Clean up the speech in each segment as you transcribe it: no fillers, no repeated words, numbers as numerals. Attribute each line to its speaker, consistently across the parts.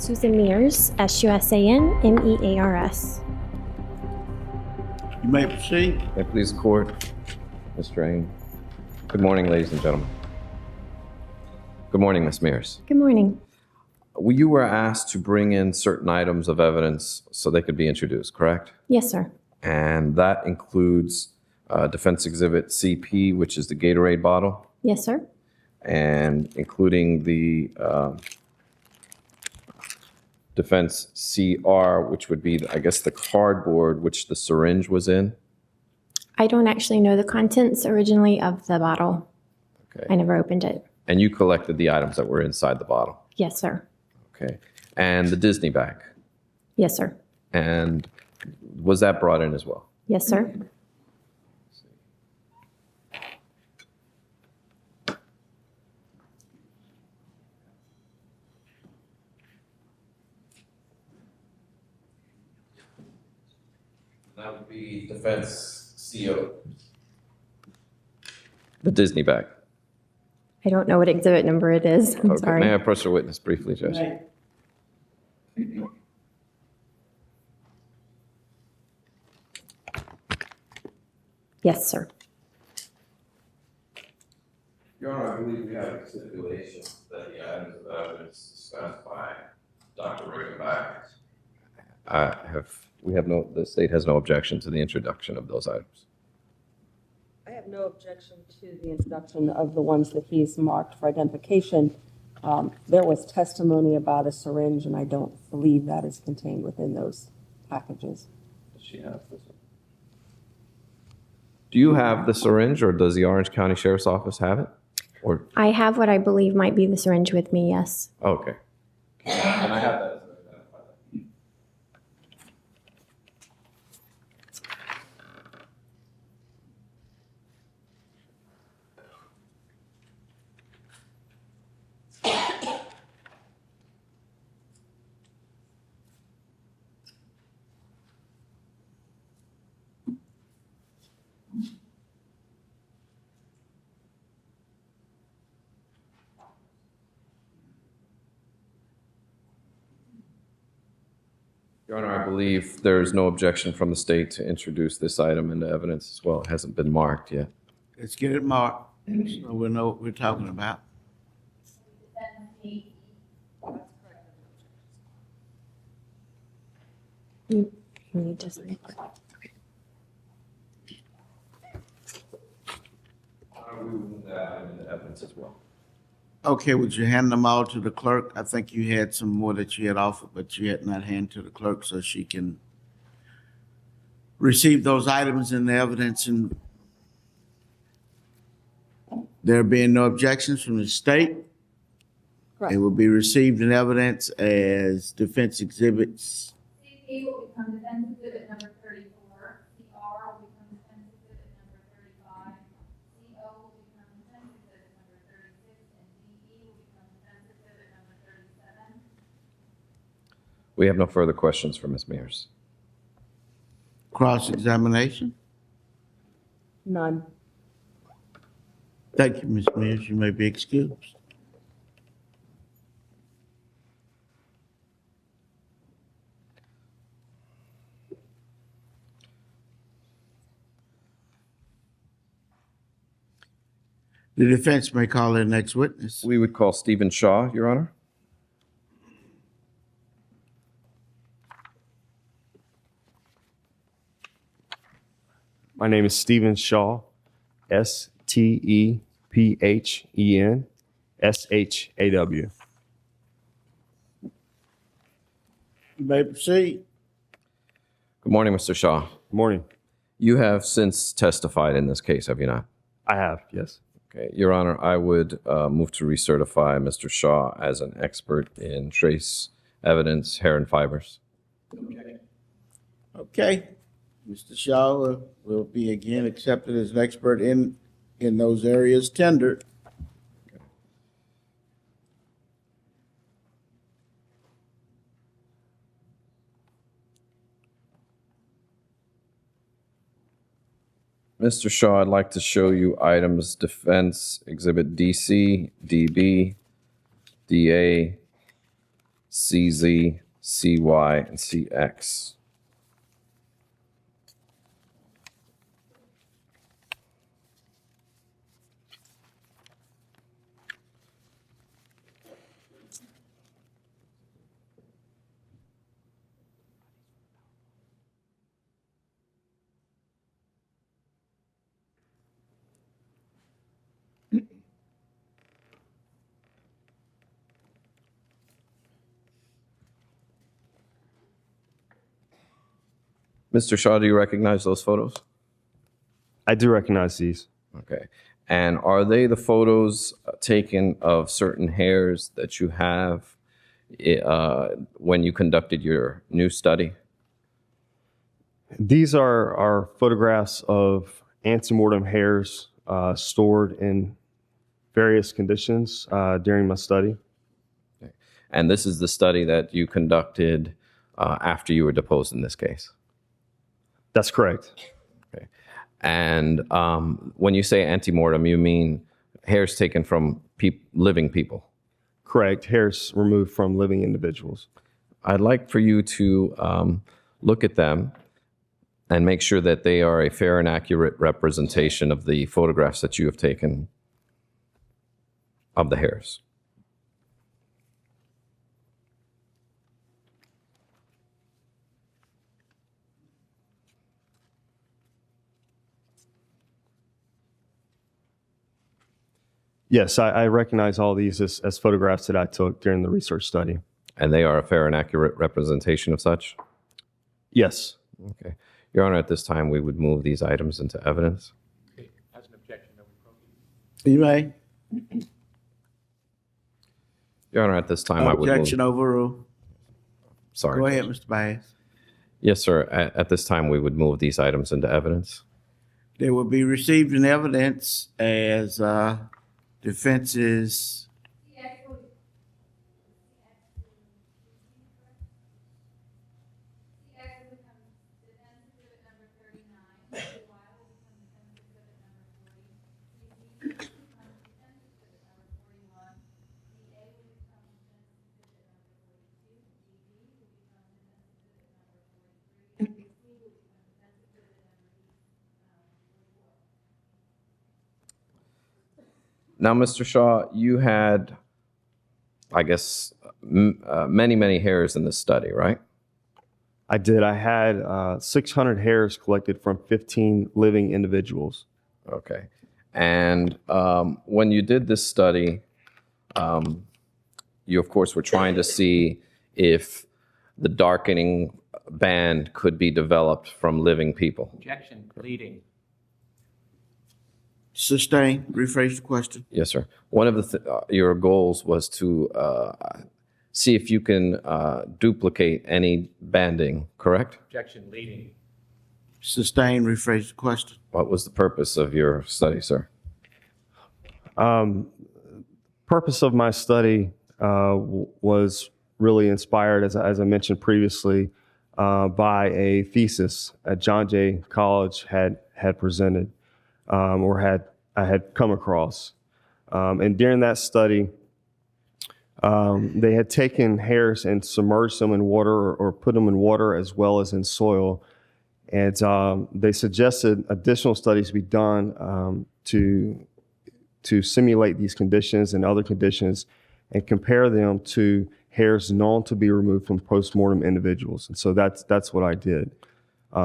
Speaker 1: Susan Mears, SUSAN, MEARS.
Speaker 2: You may proceed.
Speaker 3: May it please the court, Mr. Ain. Good morning, ladies and gentlemen. Good morning, Ms. Mears.
Speaker 1: Good morning.
Speaker 3: You were asked to bring in certain items of evidence so they could be introduced, correct?
Speaker 1: Yes, sir.
Speaker 3: And that includes Defense Exhibit CP, which is the Gatorade bottle,
Speaker 1: Yes, sir.
Speaker 3: and including the Defense CR, which would be, I guess, the cardboard which the syringe was in.
Speaker 1: I don't actually know the contents originally of the bottle.
Speaker 3: Okay.
Speaker 1: I never opened it.
Speaker 3: And you collected the items that were inside the bottle.
Speaker 1: Yes, sir.
Speaker 3: Okay. And the Disney bag.
Speaker 1: Yes, sir.
Speaker 3: And was that brought in as well?
Speaker 1: Yes, sir.
Speaker 3: That would be Defense CO. The Disney bag.
Speaker 1: I don't know what exhibit number it is. I'm
Speaker 3: Okay.
Speaker 1: sorry.
Speaker 3: May I approach the witness briefly, Judge?
Speaker 1: Yes, sir.
Speaker 3: Your Honor, I believe we have a stipulation that the items of evidence discussed by Dr. Rickenback. The state has no objection to the introduction of those items.
Speaker 4: I have no objection to the introduction of the ones that he's marked for identification. There was testimony about a syringe, and I don't believe that is contained within those packages.
Speaker 3: Does she have this? Do you have the syringe, or does the Orange County Sheriff's Office have it? Or
Speaker 1: I have what I believe might be the syringe with me, yes.
Speaker 3: okay. Can I have that? Your Honor, I believe there is no objection from the state to introduce this item into evidence as well. It hasn't been marked yet.
Speaker 2: Let's get it marked so we know what we're talking about.
Speaker 1: You need to sign it.
Speaker 3: We will move that item into evidence as well.
Speaker 2: Okay, would you hand them all to the clerk? I think you had some more that you had offered, but you had not handed to the clerk so she can receive those items in the evidence. And there being no objections from the state,
Speaker 4: Correct.
Speaker 2: it will be received in evidence as defense exhibits.
Speaker 5: CP will become defense exhibit number 34, CR will become defense exhibit number 35, CO will become defense exhibit number 36, and DE will become defense exhibit number 37.
Speaker 3: We have no further questions for Ms. Mears.
Speaker 2: Cross-examination.
Speaker 4: None.
Speaker 2: Thank you, Ms. Mears. You may be excused. The defense may call their next witness.
Speaker 3: We would call Stephen Shaw, Your Honor.
Speaker 6: My name is Stephen Shaw, STEPHEN SHAW.
Speaker 2: You may proceed.
Speaker 3: Good morning, Mr. Shaw.
Speaker 6: Good morning.
Speaker 3: You have since testified in this case, have you not?
Speaker 6: I have, yes.
Speaker 3: Okay, Your Honor, I would move to recertify Mr. Shaw as an expert in trace evidence, hair and fibers.
Speaker 2: Okay. Mr. Shaw will be again accepted as an expert in those areas tendered.
Speaker 3: Mr. Shaw, I'd like to show you items Defense Exhibit DC, DB, DA, CZ, CY, and CX. Mr. Shaw, do you recognize those photos?
Speaker 6: I do recognize these.
Speaker 3: Okay. And are they the photos taken of certain hairs that you have when you conducted your new study?
Speaker 6: These are photographs of antemortem hairs stored in various conditions during my study.
Speaker 3: And this is the study that you conducted after you were deposed in this case?
Speaker 6: That's correct.
Speaker 3: Okay. And when you say antemortem, you mean hairs taken from living people?
Speaker 6: Correct. Hairs removed from living individuals.
Speaker 3: I'd like for you to look at them and make sure that they are a fair and accurate representation of the photographs that you have taken of the hairs.
Speaker 6: Yes, I recognize all these as photographs that I took during the research study.
Speaker 3: And they are a fair and accurate representation of such?
Speaker 6: Yes.
Speaker 3: Okay. Your Honor, at this time, we would move these items into evidence.
Speaker 7: As an objection, no proceed.
Speaker 2: You may.
Speaker 3: Your Honor, at this time, I would move.
Speaker 2: Objection overruled.
Speaker 3: Sorry.
Speaker 2: Go ahead, Mr. Baez.
Speaker 3: Yes, sir. At this time, we would move these items into evidence.
Speaker 2: They will be received in evidence as defenses.
Speaker 3: Now, Mr. Shaw, you had, I guess, many hairs in this study, right?
Speaker 6: I did. I had 600 hairs collected from 15 living individuals.
Speaker 3: Okay. And when you did this study, you, of course, were trying to see if the darkening band could be developed from living people.
Speaker 7: Objection, pleading.
Speaker 2: Sustain. Rephrase the question.
Speaker 3: Yes, sir. One of your goals was to see if you can duplicate any banding, correct?
Speaker 7: Objection, leading.
Speaker 2: Sustain. Rephrase the question.
Speaker 3: What was the purpose of your study, sir?
Speaker 6: Purpose of my study was really inspired, as I mentioned previously, by a thesis at John Jay College had presented or I had come across. And during that study, they had taken hairs and submerged them in water or put them in water as well as in soil. And they suggested additional studies be done to simulate these conditions and other conditions and compare them to hairs known to be removed from postmortem individuals. And so that's what I did.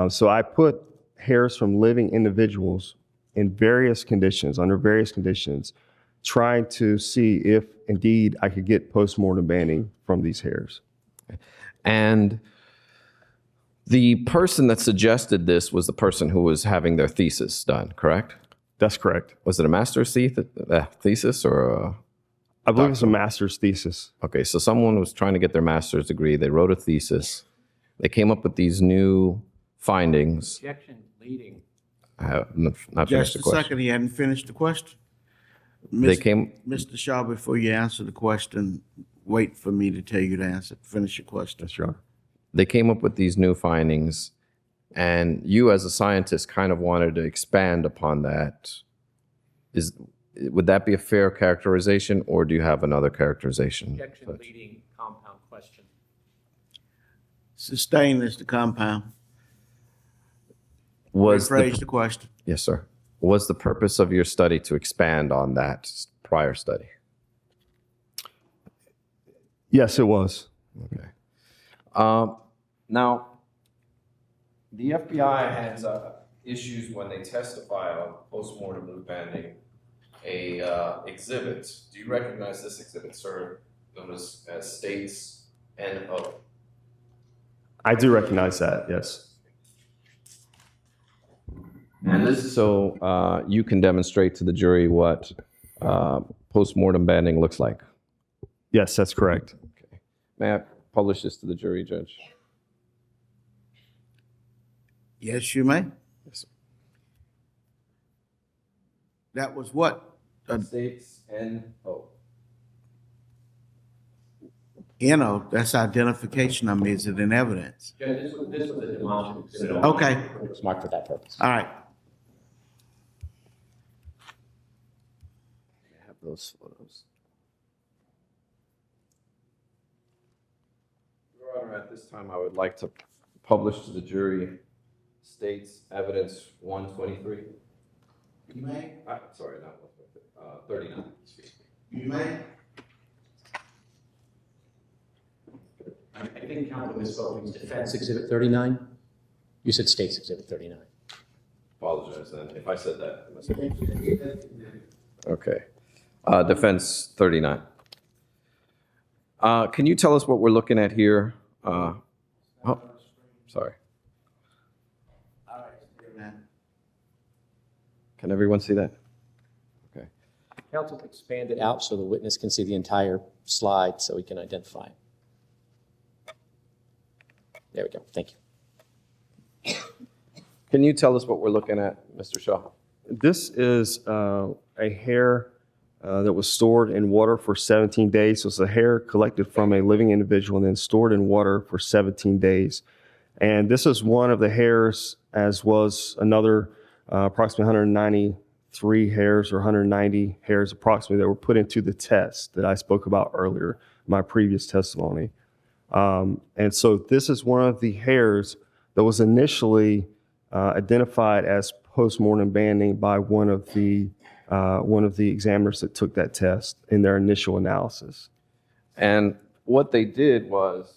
Speaker 6: So I put hairs from living individuals in various conditions, under various conditions, trying to see if indeed I could get postmortem banding from these hairs.
Speaker 3: And the person that suggested this was the person who was having their thesis done, correct?
Speaker 6: That's correct.
Speaker 3: Was it a master's thesis or
Speaker 6: I believe it's a master's thesis.
Speaker 3: Okay, so someone was trying to get their master's degree. They wrote a thesis. They came up with these new findings.
Speaker 7: Objection, leading.
Speaker 3: I have not finished
Speaker 2: Just
Speaker 3: the
Speaker 2: a
Speaker 3: question.
Speaker 2: second. He hadn't finished the question. Mr. Shaw, before you answer the question, wait for me to tell you to answer. Finish your question.
Speaker 6: That's right.
Speaker 3: They came up with these new findings, and you as a scientist kind of wanted to expand upon that. Would that be a fair characterization, or do you have another characterization?
Speaker 7: Objection, leading, compound question. question.
Speaker 2: Sustain, Mr. Compound.
Speaker 3: Was
Speaker 2: Rephrase the question.
Speaker 3: Yes, sir. Was the purpose of your study to expand on that prior study?
Speaker 6: Yes, it was.
Speaker 3: Okay. Now, the FBI has issues when they testify on postmortem loop banding exhibit. Do you recognize this exhibit, sir? Known as States N.O.
Speaker 6: I do recognize that, yes.
Speaker 3: And this is so you can demonstrate to the jury what postmortem banding looks like.
Speaker 6: Yes, that's correct.
Speaker 3: Okay. May I publish this to the jury, Judge?
Speaker 2: Yes, you may.
Speaker 3: Yes, sir.
Speaker 2: That was what?
Speaker 3: States N.O.
Speaker 2: That's identification. I mean, is it in evidence?
Speaker 7: Yeah, this was a demonstrative exhibit.
Speaker 2: Okay,
Speaker 8: It was marked for that purpose.
Speaker 2: all right.
Speaker 3: I have those photos. Your Honor, at this time, I would like to publish to the jury States Evidence 123.
Speaker 2: You may.
Speaker 3: Sorry, not 39. Excuse me.
Speaker 2: You may.
Speaker 8: I think counsel misspoke. It's Defense Exhibit 39. You said States Exhibit 39.
Speaker 3: Apologize then if I said that. I must have- Okay. Defense 39. Can you tell us what we're looking at here? Oh, sorry. Can everyone see that? Okay.
Speaker 8: Counsel, expand it out so the witness can see the entire slide so he can identify it. There we go. Thank you.
Speaker 3: Can you tell us what we're looking at, Mr. Shaw?
Speaker 6: This is a hair that was stored in water for 17 days. So it's a hair collected from a living individual and then stored in water for 17 days. And this is one of the hairs, as was another approximately 193 hairs or 190 hairs approximately that were put into the test that I spoke about earlier in my previous testimony. And so this is one of the hairs that was initially identified as postmortem banding by one of the examiners that took that test in their initial analysis.
Speaker 3: And what they did was,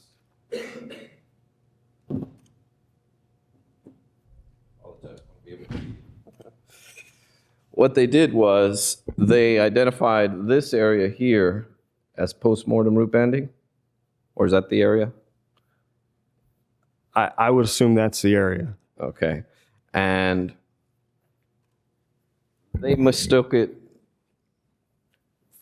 Speaker 3: they identified this area here as postmortem root banding, or is that the area?
Speaker 6: I would assume that's the area.
Speaker 3: Okay. And they mistook it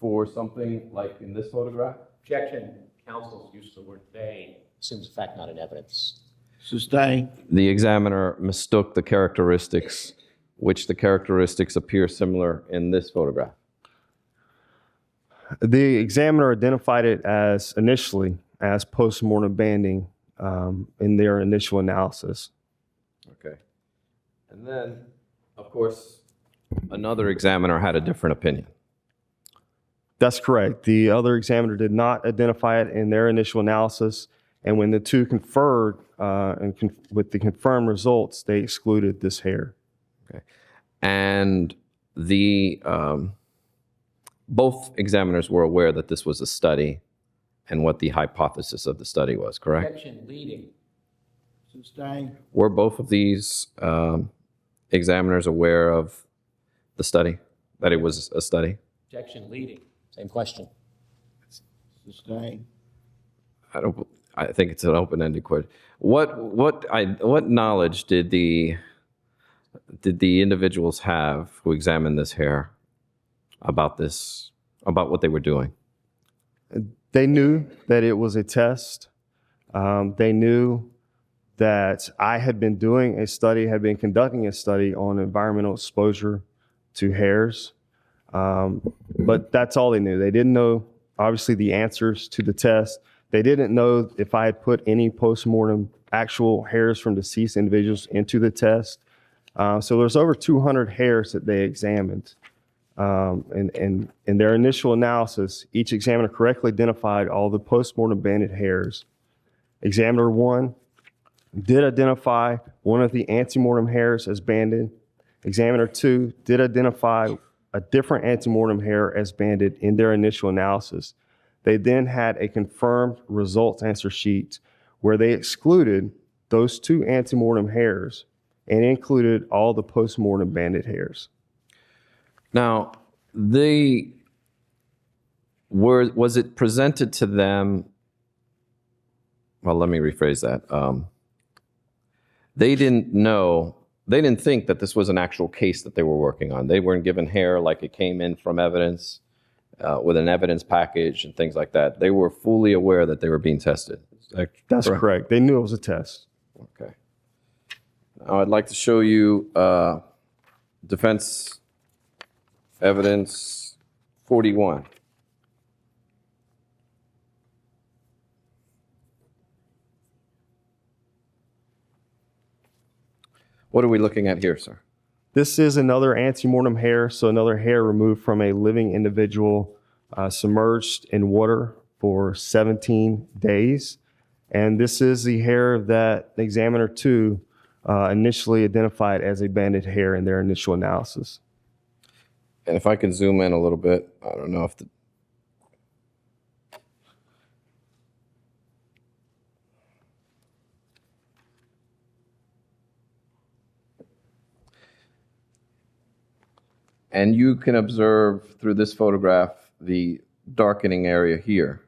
Speaker 3: for something like in this photograph?
Speaker 7: Objection, counsel's use of the word they.
Speaker 8: Assumes the fact, not in evidence.
Speaker 2: Sustain.
Speaker 3: The examiner mistook the characteristics, which the characteristics appear similar in this photograph.
Speaker 6: The examiner identified it as initially as postmortem banding in their initial analysis.
Speaker 3: Okay. And then, of course, another examiner had a different opinion.
Speaker 6: That's correct. The other examiner did not identify it in their initial analysis, and when the two conferred with the confirmed results, they excluded this hair.
Speaker 3: Okay. And the both examiners were aware that this was a study and what the hypothesis of the study was, correct?
Speaker 7: Objection, leading.
Speaker 2: Sustain.
Speaker 3: Were both of these examiners aware of the study, that it was a study?
Speaker 7: Objection, leading.
Speaker 8: Same question.
Speaker 2: Sustain.
Speaker 3: I think it's an open-ended question. What knowledge did the individuals have who examined this hair about what they were doing?
Speaker 6: They knew that it was a test. They knew that I had been conducting a study on environmental exposure to hairs. But that's all they knew. They didn't know, obviously, the answers to the test. They didn't know if I had put any postmortem actual hairs from deceased individuals into the test. So there's over 200 hairs that they examined. In their initial analysis, each examiner correctly identified all the postmortem banded hairs. Examiner 1 did identify one of the antemortem hairs as banded. Examiner 2 did identify a different antemortem hair as banded in their initial analysis. They then had a confirmed results answer sheet where they excluded those 2 antemortem hairs and included all the postmortem banded hairs.
Speaker 3: Now, was it presented to them? Well, let me rephrase that. They didn't think that this was an actual case that they were working on. They weren't given hair like it came in from evidence with an evidence package and things like that. They were fully aware that they were being tested.
Speaker 6: That's correct. They knew it was a test.
Speaker 3: Okay. Now I'd like to show you defense evidence 41. What are we looking at here, sir?
Speaker 6: This is another antemortem hair, so another hair removed from a living individual submerged in water for 17 days. And this is the hair that examiner 2 initially identified as a banded hair in their initial analysis.
Speaker 3: And if I can zoom in a little bit, I don't know if the... And you can observe through this photograph the darkening area here,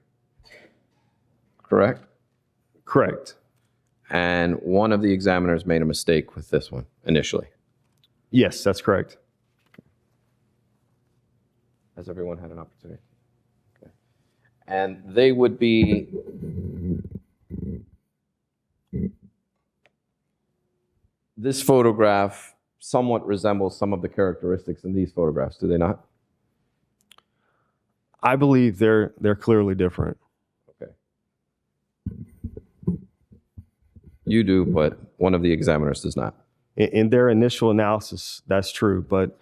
Speaker 3: correct?
Speaker 6: Correct.
Speaker 3: And one of the examiners made a mistake with this one initially.
Speaker 6: Yes, that's correct.
Speaker 3: Has everyone had an opportunity? Okay. And they would be... This photograph somewhat resembles some of the characteristics in these photographs, do they not?
Speaker 6: I believe they're clearly different.
Speaker 3: Okay. You do, but one of the examiners does not.
Speaker 6: In their initial analysis, that's true, but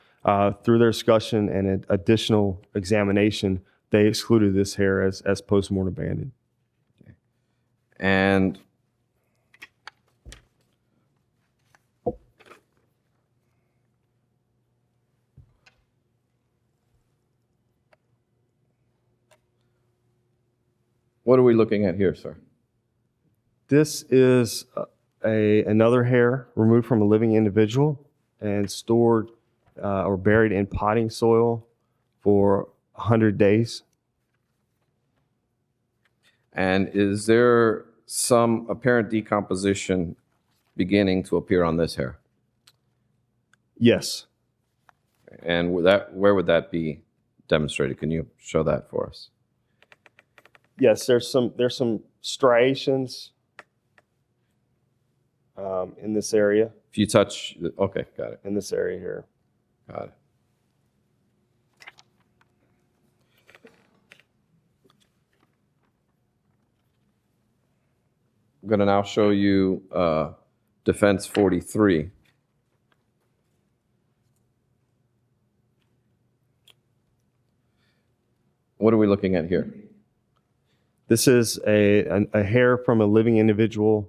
Speaker 6: through their discussion and an additional examination, they excluded this hair as postmortem banded.
Speaker 3: Okay. And what are we looking at here, sir?
Speaker 6: This is another hair removed from a living individual and stored or buried in potting soil for 100 days.
Speaker 3: And is there some apparent decomposition beginning to appear on this hair?
Speaker 6: Yes.
Speaker 3: And where would that be demonstrated? Can you show that for us?
Speaker 6: Yes, there's some striations in this area.
Speaker 3: If you touch, okay, got it.
Speaker 6: In this area here.
Speaker 3: Got it. I'm going to now show you defense 43. What are we looking at here?
Speaker 6: This is a hair from a living individual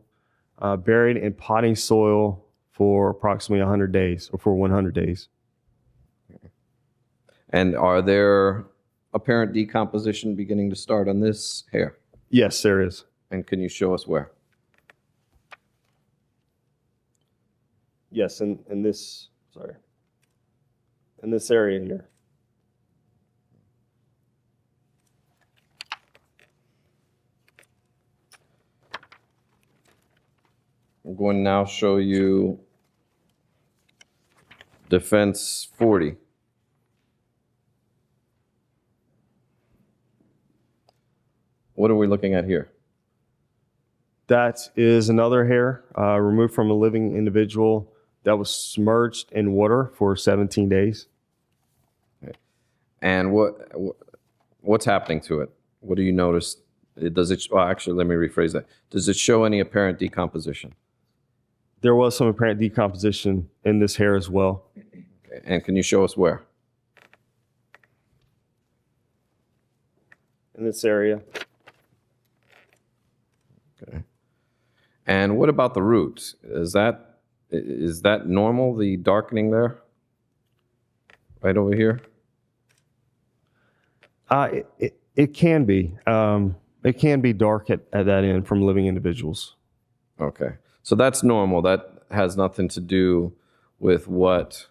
Speaker 6: buried in potting soil for approximately 100 days, or for 100 days.
Speaker 3: And are there apparent decomposition beginning to start on this hair?
Speaker 6: Yes, there is.
Speaker 3: And can you show us where?
Speaker 6: Yes, in this area here.
Speaker 3: I'm going to now show you defense 40. What are we looking at here?
Speaker 6: That is another hair removed from a living individual that was submerged in water for 17 days.
Speaker 3: Okay. And what's happening to it? What do you notice? Actually, let me rephrase that. Does it show any apparent decomposition?
Speaker 6: There was some apparent decomposition in this hair as well.
Speaker 3: Okay. And can you show us where?
Speaker 6: in this area.
Speaker 3: Okay. And what about the root? Is that normal, the darkening there? Right over here?
Speaker 6: It can be. It can be dark at that end from living individuals.
Speaker 3: Okay. So that's normal. That has nothing to do with what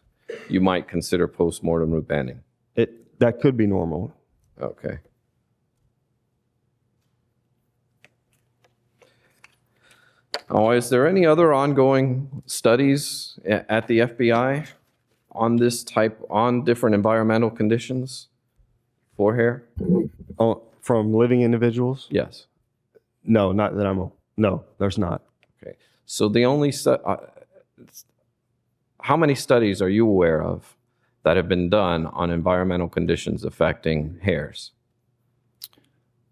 Speaker 3: you might consider post-mortem root banding.
Speaker 6: That could be normal.
Speaker 3: Okay. Oh, is there any other ongoing studies at the FBI on on different environmental conditions for hair?
Speaker 6: Oh, from living individuals?
Speaker 3: Yes.
Speaker 6: No, not that no, there's not.
Speaker 3: Okay. So the only how many studies are you aware of that have been done on environmental conditions affecting hairs?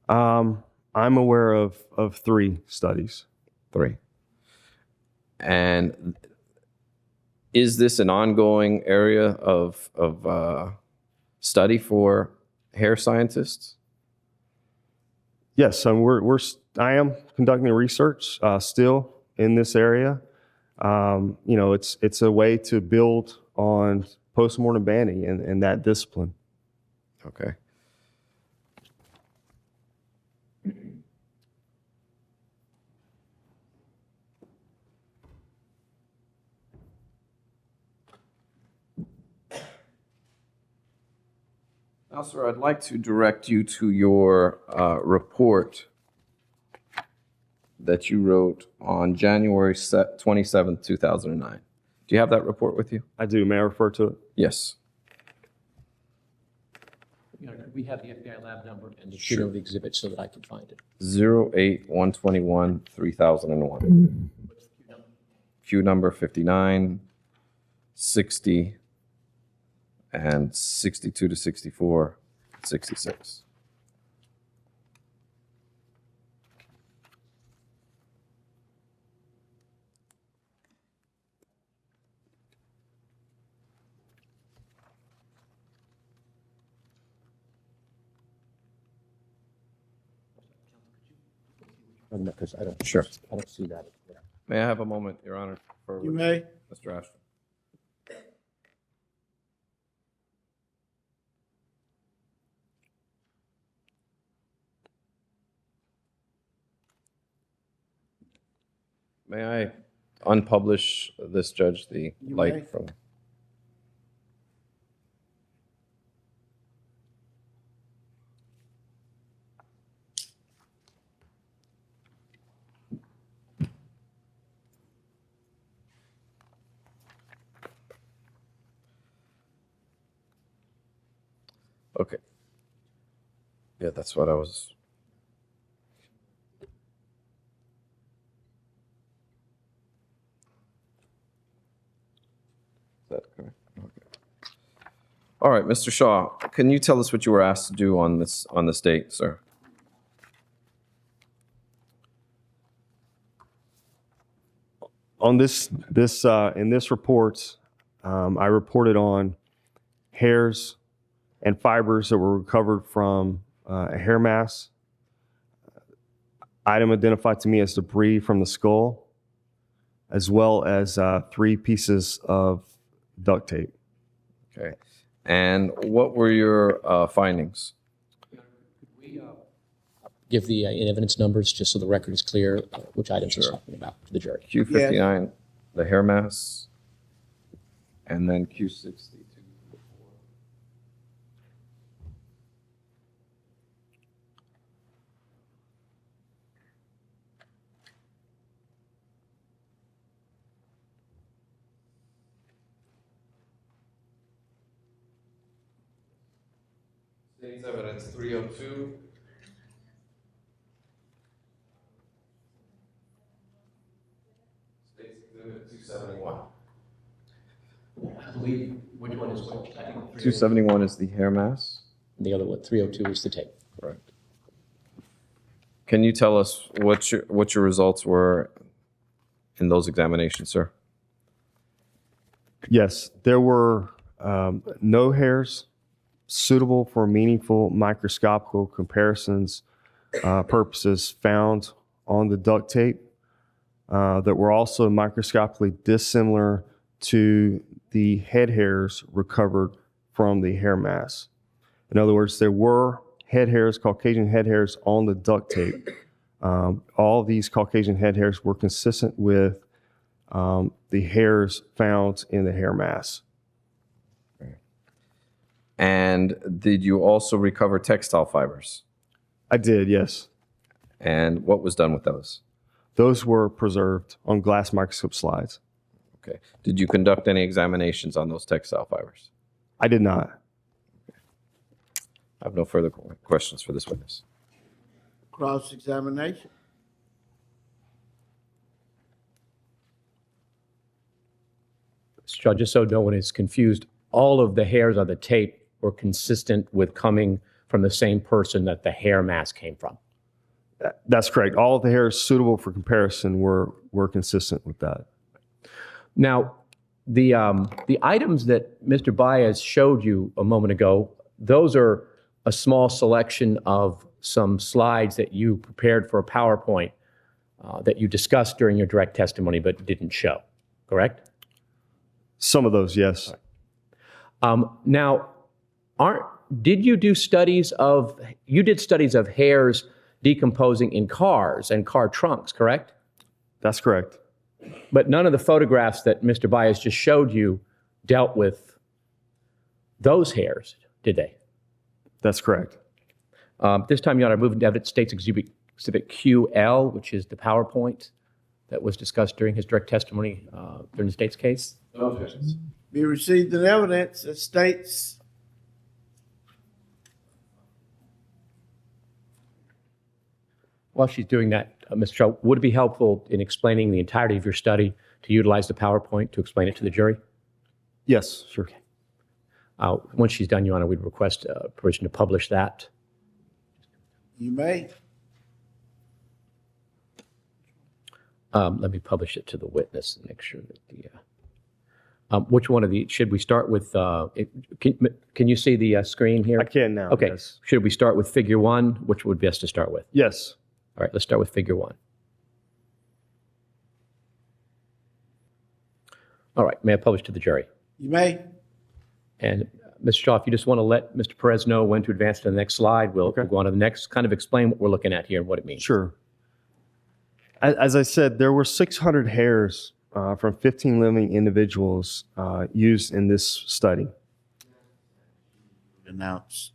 Speaker 6: I'm aware of 3 studies.
Speaker 3: 3. And is this an ongoing area of study for hair scientists?
Speaker 6: Yes, so I am conducting research still in this area. It's a way to build on postmortem banding and that discipline.
Speaker 3: Okay. Now, sir, I'd like to direct you to your report that you wrote on January 27th, 2009. Do you have that report with you?
Speaker 6: I do. May I refer to it?
Speaker 3: Yes.
Speaker 8: Could we have the FBI lab number and the shooter of the exhibit so that I can find it?
Speaker 3: 08121 3001. Q number 59, 60, and 62 to 64, 66.
Speaker 8: Because I don't see that.
Speaker 3: May I have a moment, Your Honor?
Speaker 2: You may.
Speaker 3: Mr. Ashton. May I unpublish this, Judge, the
Speaker 2: You
Speaker 3: light
Speaker 2: may.
Speaker 3: from... Okay. Yeah, that's what I was... Is that correct? Okay. All right, Mr. Shaw, can you tell us what you were asked to do on this date, sir?
Speaker 6: On in this report, I reported on hairs and fibers that were recovered from a hair mass, item identified to me as debris from the skull, as well as 3 pieces of duct tape.
Speaker 3: Okay. And what were your findings?
Speaker 8: Could we give the in-evidence numbers just so the record is clear which items we're talking about to the jury?
Speaker 3: Q59, the hair mass, and then Q62. State's evidence 302. State's exhibit 271.
Speaker 8: I believe, which one is which? I think
Speaker 3: 271 is the hair mass.
Speaker 8: the other one, 302 is the tape.
Speaker 3: Correct. Can you tell us what your results were in those examinations, sir?
Speaker 6: Yes, there were no hairs suitable for meaningful microscopical comparisons purposes found on the duct tape that were also microscopically dissimilar to the head hairs recovered from the hair mass. In other words, there were head hairs, Caucasian head hairs on the duct tape. All these Caucasian head hairs were consistent with the hairs found in the hair mass.
Speaker 3: And did you also recover textile fibers?
Speaker 6: I did, yes.
Speaker 3: And what was done with those?
Speaker 6: Those were preserved on glass microscope slides.
Speaker 3: Okay. Did you conduct any examinations on those textile fibers?
Speaker 6: I did not.
Speaker 3: I have no further questions for this witness.
Speaker 2: Cross-examination.
Speaker 8: Mr. Judge, just so no one is confused, all of the hairs on the tape were consistent with coming from the same person that the hair mass came from.
Speaker 6: That's correct. All of the hairs suitable for comparison were consistent with that.
Speaker 8: Now, the items that Mr. Baez showed you a moment ago, those are a small selection of some slides that you prepared for a PowerPoint that you discussed during your direct testimony but didn't show, correct?
Speaker 6: Some of those, yes.
Speaker 8: Now, did you do studies of hairs decomposing in cars and car trunks, correct?
Speaker 6: That's correct.
Speaker 8: But none of the photographs that Mr. Baez just showed you dealt with those hairs, did they?
Speaker 6: That's correct.
Speaker 8: This time, Your Honor, I move into evidence State's Exhibit QL, which is the PowerPoint that was discussed during his direct testimony during the State's case.
Speaker 7: No objections.
Speaker 2: Be received in evidence that states
Speaker 8: While she's doing that, Mr. Shaw, would it be helpful in explaining the entirety of your study to utilize the PowerPoint to explain it to the jury?
Speaker 6: Yes, sure.
Speaker 8: Once she's done, Your Honor, we'd request permission to publish that.
Speaker 2: you may.
Speaker 8: Let me publish it to the witness and make sure that the, which one of the, should we start with, can you see the screen here?
Speaker 6: I can now.
Speaker 8: Okay.
Speaker 6: Yes.
Speaker 8: Should we start with figure 1? Which would be best to start with?
Speaker 6: Yes.
Speaker 8: All right, let's start with figure 1. All right, may I publish to the jury?
Speaker 2: You may.
Speaker 8: And Mr. Shaw, if you just want to let Mr. Perez know when to advance to the next slide, we'll go on to the next, kind of explain what we're looking at here and what it means.
Speaker 6: Sure. As I said, there were 600 hairs from 15 living individuals used in this study.
Speaker 2: Announce.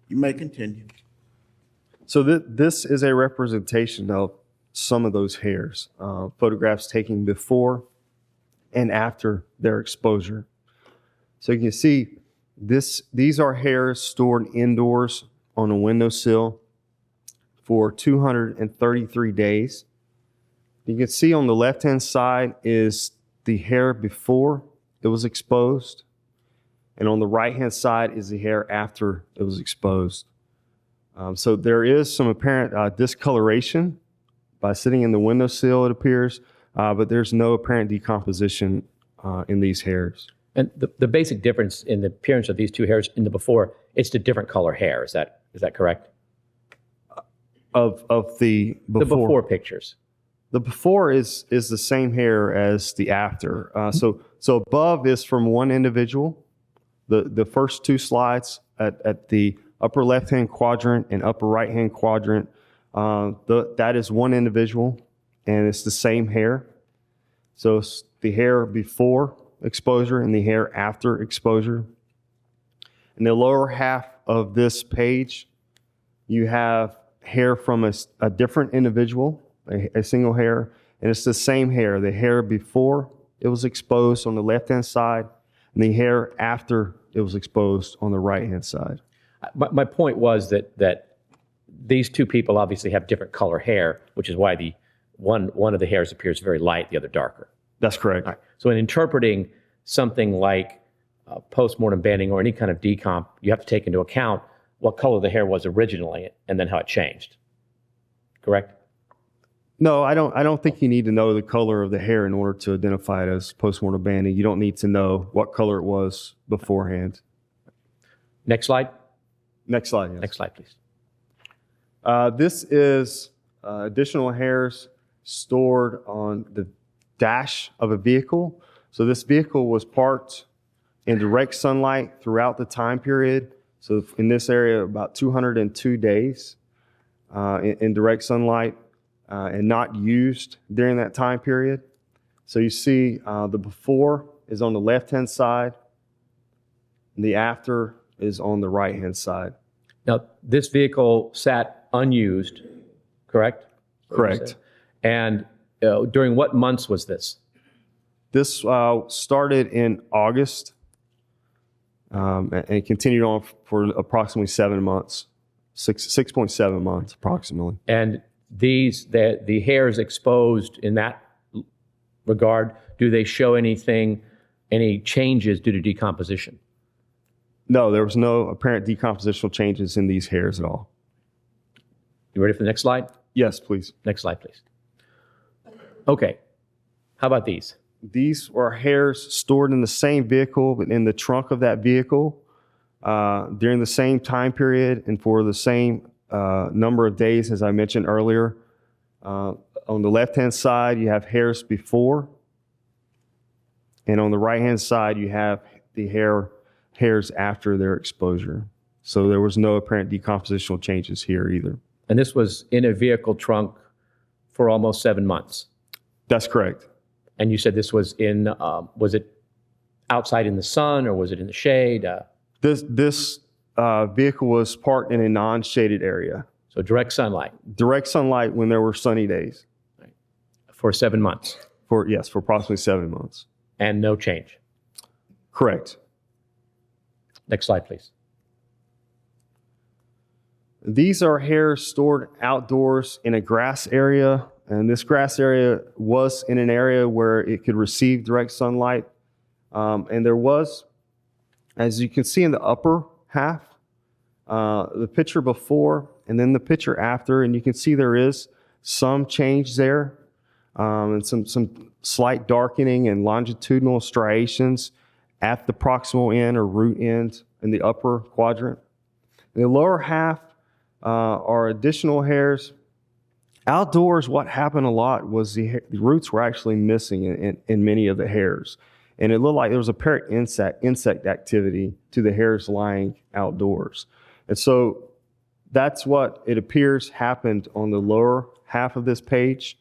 Speaker 2: You may continue.
Speaker 6: So this is a representation of some of those hairs, photographs taken before and after their exposure. So you can see these are hairs stored indoors on a windowsill for 233 days. You can see on the left-hand side is the hair before it was exposed, and on the right-hand side is the hair after it was exposed. So there is some apparent discoloration by sitting in the windowsill, it appears, but there's no apparent decomposition in these hairs.
Speaker 8: And the basic difference in the appearance of these two hairs in the before, it's the different color hair. Is that correct?
Speaker 6: Of the before.
Speaker 8: The before pictures.
Speaker 6: The before is the same hair as the after. So above is from one individual. The first two slides at the upper left-hand quadrant and upper right-hand quadrant, that is one individual, and it's the same hair. So it's the hair before exposure and the hair after exposure. In the lower half of this page, you have hair from a different individual, a single hair, and it's the same hair, the hair before it was exposed on the left-hand side and the hair after it was exposed on the right-hand side.
Speaker 8: My point was that these two people obviously have different color hair, which is why the one of the hairs appears very light, the other darker.
Speaker 6: That's correct.
Speaker 8: All right. So in interpreting something like post-mortem banding or any kind of decomp, you have to take into account what color the hair was originally and then how it changed. Correct?
Speaker 6: No, I don't think you need to know the color of the hair in order to identify it as postmortem banding. You don't need to know what color it was beforehand.
Speaker 8: Next slide.
Speaker 6: Next slide. Yes.
Speaker 8: Next slide, please.
Speaker 6: This is additional hairs stored on the dash of a vehicle. So this vehicle was parked in direct sunlight throughout the time period. So in this area, about 202 days in direct sunlight and not used during that time period. So you see the before is on the left-hand side, and the after is on the right-hand side.
Speaker 8: Now, this vehicle sat unused, correct?
Speaker 6: Correct.
Speaker 8: And during what months was this?
Speaker 6: This started in August and continued on for approximately 7 months, 6.7 months approximately.
Speaker 8: And the hairs exposed in that regard, do they show any changes due to decomposition?
Speaker 6: No, there was no apparent decompositional changes in these hairs at all.
Speaker 8: You ready for the next slide?
Speaker 6: Yes, please.
Speaker 8: Next slide, please. Okay. How about these?
Speaker 6: These were hairs stored in the same vehicle, but in the trunk of that vehicle during the same time period and for the same number of days, as I mentioned earlier. On the left-hand side, you have hairs before, and on the right-hand side, you have the hairs after their exposure. So there was no apparent decompositional changes here either.
Speaker 8: And this was in a vehicle trunk for almost 7 months.
Speaker 6: That's correct.
Speaker 8: And you said this was was it outside in the sun or was it in the shade?
Speaker 6: This vehicle was parked in a non-shaded area.
Speaker 8: So direct sunlight.
Speaker 6: Direct sunlight when there were sunny days.
Speaker 8: For 7 months.
Speaker 6: For approximately 7 months.
Speaker 8: And no change.
Speaker 6: Correct.
Speaker 8: Next slide, please.
Speaker 6: These are hairs stored outdoors in a grass area, and this grass area was in an area where it could receive direct sunlight. And there was, as you can see in the upper half, the picture before and then the picture after, and you can see there is some change there, and some slight darkening and longitudinal striations at the proximal end or root end in the upper quadrant. In the lower half are additional hairs. Outdoors, what happened a lot was the roots were actually missing in many of the hairs. And it looked like there was apparent insect activity to the hairs lying outdoors. And so that's what it appears happened on the lower half of this page.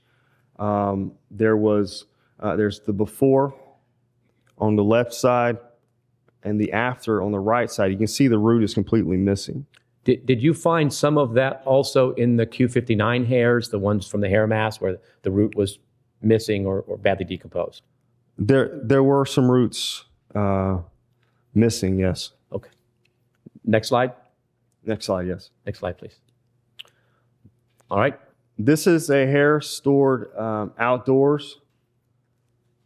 Speaker 6: There's the before on the left side and the after on the right side. You can see the root is completely missing.
Speaker 8: Did you find some of that also in the Q59 hairs, the ones from the hair mass where the root was missing or badly decomposed?
Speaker 6: There were some roots missing, yes.
Speaker 8: Okay. Next slide.
Speaker 6: Next slide, yes.
Speaker 8: Next slide, please. All right.
Speaker 6: This is a hair stored outdoors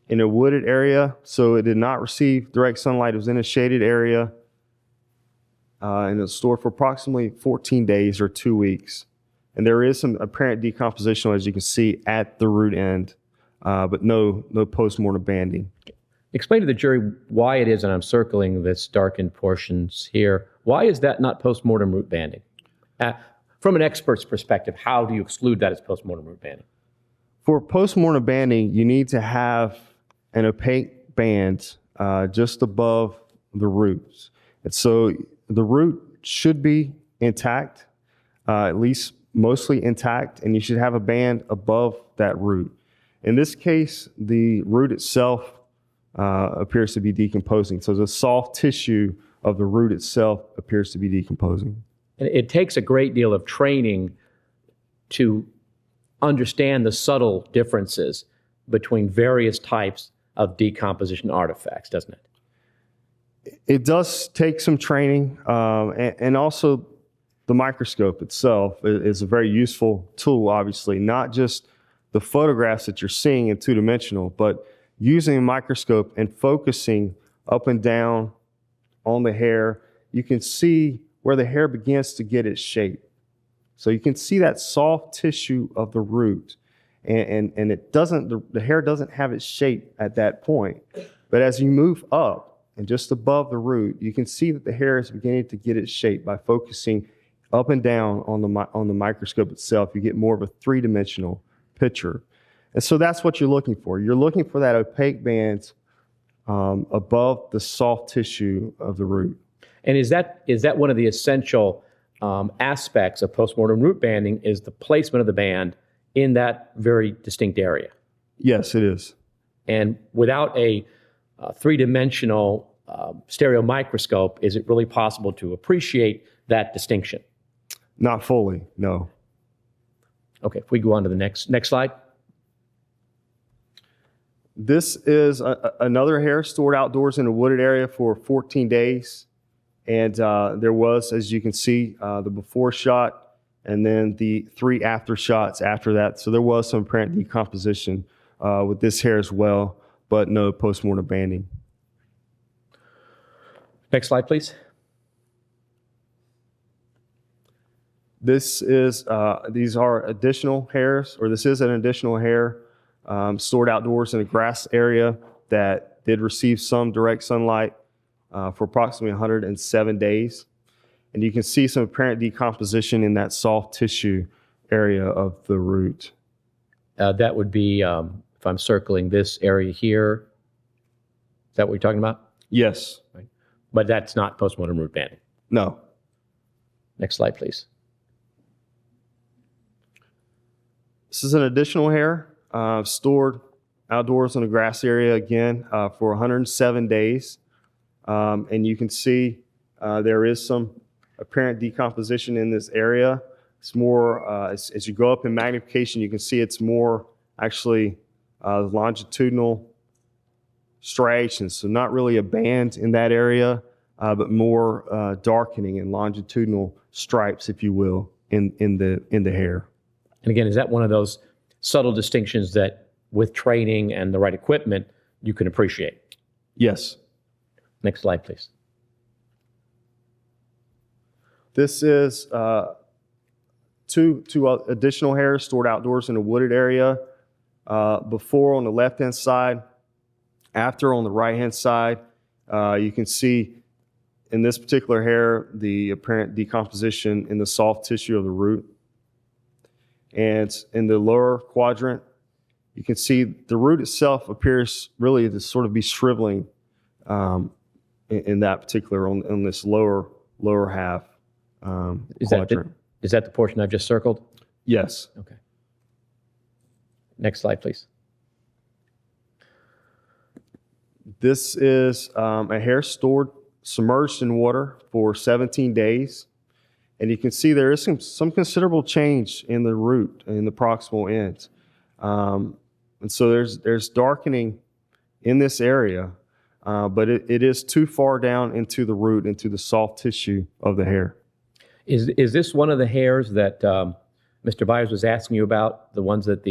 Speaker 6: in a wooded area, so it did not receive direct sunlight. It was in a shaded area, and it was stored for approximately 14 days or 2 weeks. And there is some apparent decomposition, as you can see, at the root end, but no post-mortem banding.
Speaker 8: Explain to the jury why it is, and I'm circling this darkened portions here, why is that not post-mortem root banding? From an expert's perspective, how do you exclude that as post-mortem root banding?
Speaker 6: For post-mortem banding, you need to have an opaque band just above the roots. And so the root should be intact, at least mostly intact, and you should have a band above that root. In this case, the root itself appears to be decomposing. So the soft tissue of the root itself appears to be decomposing.
Speaker 8: And it takes a great deal of training to understand the subtle differences between various types of decomposition artifacts, doesn't it?
Speaker 6: It does take some training, and also the microscope itself is a very useful tool, obviously, not just the photographs that you're seeing in two-dimensional, but using a microscope and focusing up and down on the hair, you can see where the hair begins to get its shape. So you can see that soft tissue of the root. and it doesn't, the hair doesn't have its shape at that point. But as you move up and just above the root, you can see that the hair is beginning to get its shape by focusing up and down on the microscope itself. You get more of a three-dimensional picture. And so that's what you're looking for. You're looking for that opaque band above the soft tissue of the root.
Speaker 8: And is that one of the essential aspects of postmortem root banding, is the placement of the band in that very distinct area?
Speaker 6: Yes, it is.
Speaker 8: And without a three-dimensional stereo microscope, is it really possible to appreciate that distinction?
Speaker 6: Not fully, no.
Speaker 8: Okay, if we go on to the next slide.
Speaker 6: This is another hair stored outdoors in a wooded area for 14 days. And there was, as you can see, the before shot and then the 3 after shots after that. So there was some apparent decomposition with this hair as well, but no postmortem banding.
Speaker 8: Next slide, please.
Speaker 6: These are additional hairs, or this is an additional hair stored outdoors in a grass area that did receive some direct sunlight for approximately 107 days. And you can see some apparent decomposition in that soft tissue area of the root.
Speaker 8: That would be, if I'm circling this area here, is that what you're talking about?
Speaker 6: Yes.
Speaker 8: Right. But that's not postmortem root banding.
Speaker 6: No.
Speaker 8: Next slide, please.
Speaker 6: This is an additional hair stored outdoors in a grass area again for 107 days. And you can see there is some apparent decomposition in this area. It's more, as you go up in magnification, you can see it's more actually longitudinal striations. So not really a band in that area, but more darkening and longitudinal stripes, if you will, in the hair.
Speaker 8: And again, is that one of those subtle distinctions that with training and the right equipment, you can appreciate?
Speaker 6: Yes.
Speaker 8: Next slide, please.
Speaker 6: This is two additional hairs stored outdoors in a wooded area. Before on the left-hand side, after on the right-hand side. You can see in this particular hair the apparent decomposition in the soft tissue of the root. And in the lower quadrant, you can see the root itself appears really to sort of be shriveling in that particular, on this lower half quadrant.
Speaker 8: Is that the portion I've just circled?
Speaker 6: Yes.
Speaker 8: Okay. Next slide, please.
Speaker 6: This is a hair stored submerged in water for 17 days. And you can see there is some considerable change in the root, in the proximal ends. And so there's darkening in this area, but it is too far down into the root, into the soft tissue of the hair.
Speaker 8: Is this one of the hairs that Mr. Byers was asking you about, the ones that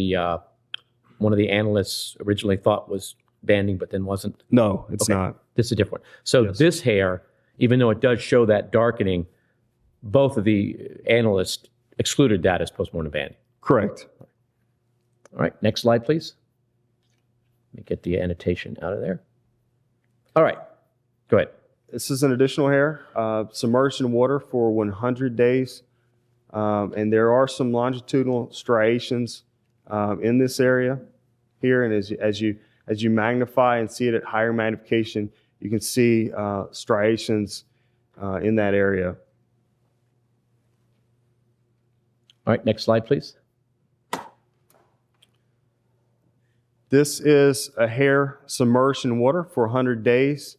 Speaker 8: one of the analysts originally thought was banding but then wasn't?
Speaker 6: No, it's not.
Speaker 8: This is a different one. So
Speaker 6: Yes.
Speaker 8: This hair, even though it does show that darkening, both of the analysts excluded that as postmortem banding.
Speaker 6: Correct.
Speaker 8: All right, next slide, please. Let me get the annotation out of there. All right, go ahead.
Speaker 6: This is an additional hair submerged in water for 100 days. And there are some longitudinal striations in this area here. And as you magnify and see it at higher magnification, you can see striations in that area.
Speaker 8: All right, next slide, please.
Speaker 6: This is a hair submerged in water for 100 days.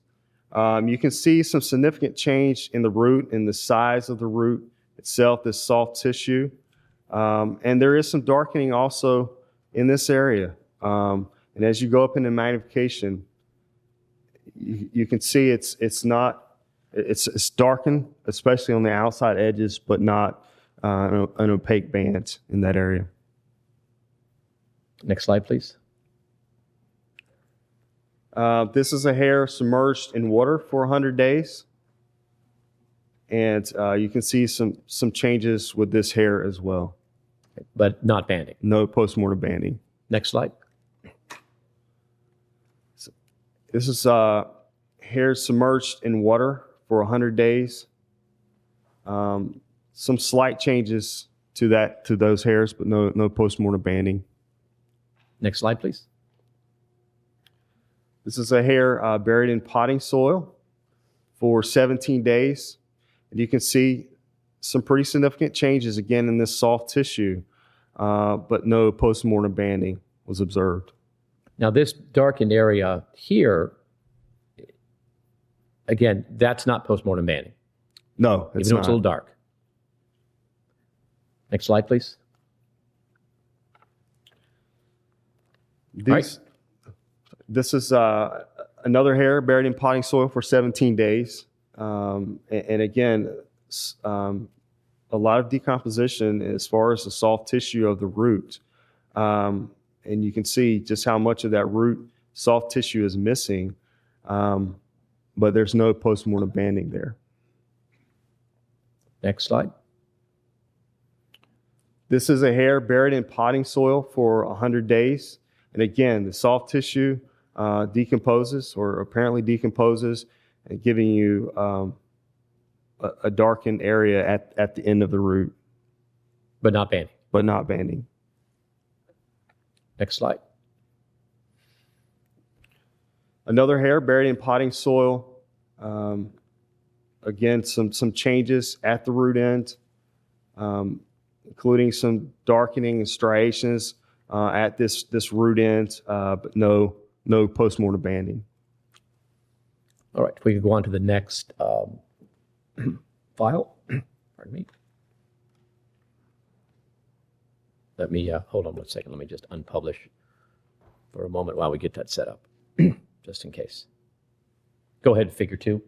Speaker 6: You can see some significant change in the root, in the size of the root itself, this soft tissue. And there is some darkening also in this area. And as you go up into magnification, you can see it's darkened, especially on the outside edges, but not an opaque band in that area.
Speaker 8: Next slide, please.
Speaker 6: This is a hair submerged in water for 100 days. And you can see some changes with this hair as well.
Speaker 8: But not banding.
Speaker 6: No postmortem banding.
Speaker 8: Next slide.
Speaker 6: This is hair submerged in water for 100 days. Some slight changes to those hairs, but no postmortem banding.
Speaker 8: Next slide, please.
Speaker 6: This is a hair buried in potting soil for 17 days. And you can see some pretty significant changes again in this soft tissue, but no postmortem banding was observed.
Speaker 8: Now, this darkened area here, again, that's not postmortem banding,
Speaker 6: No, it's
Speaker 8: even though
Speaker 6: not.
Speaker 8: it's a little dark. Next slide, please.
Speaker 6: This is another hair buried in potting soil for 17 days. And again, a lot of decomposition as far as the soft tissue of the root. And you can see just how much of that root soft tissue is missing, but there's no postmortem banding there.
Speaker 8: Next slide.
Speaker 6: This is a hair buried in potting soil for 100 days. And again, the soft tissue decomposes or apparently decomposes, and giving you a darkened area at the end of the root,
Speaker 8: But not banding.
Speaker 6: but not banding.
Speaker 8: Next slide.
Speaker 6: Another hair buried in potting soil. Again, some changes at the root end, including some darkening and striations at this root end, but no postmortem banding.
Speaker 8: All right, we can go on to the next file. Pardon me. Let me, hold on 1 second. Let me just unpublish for a moment while we get that set up, just in case. Go ahead, figure 2.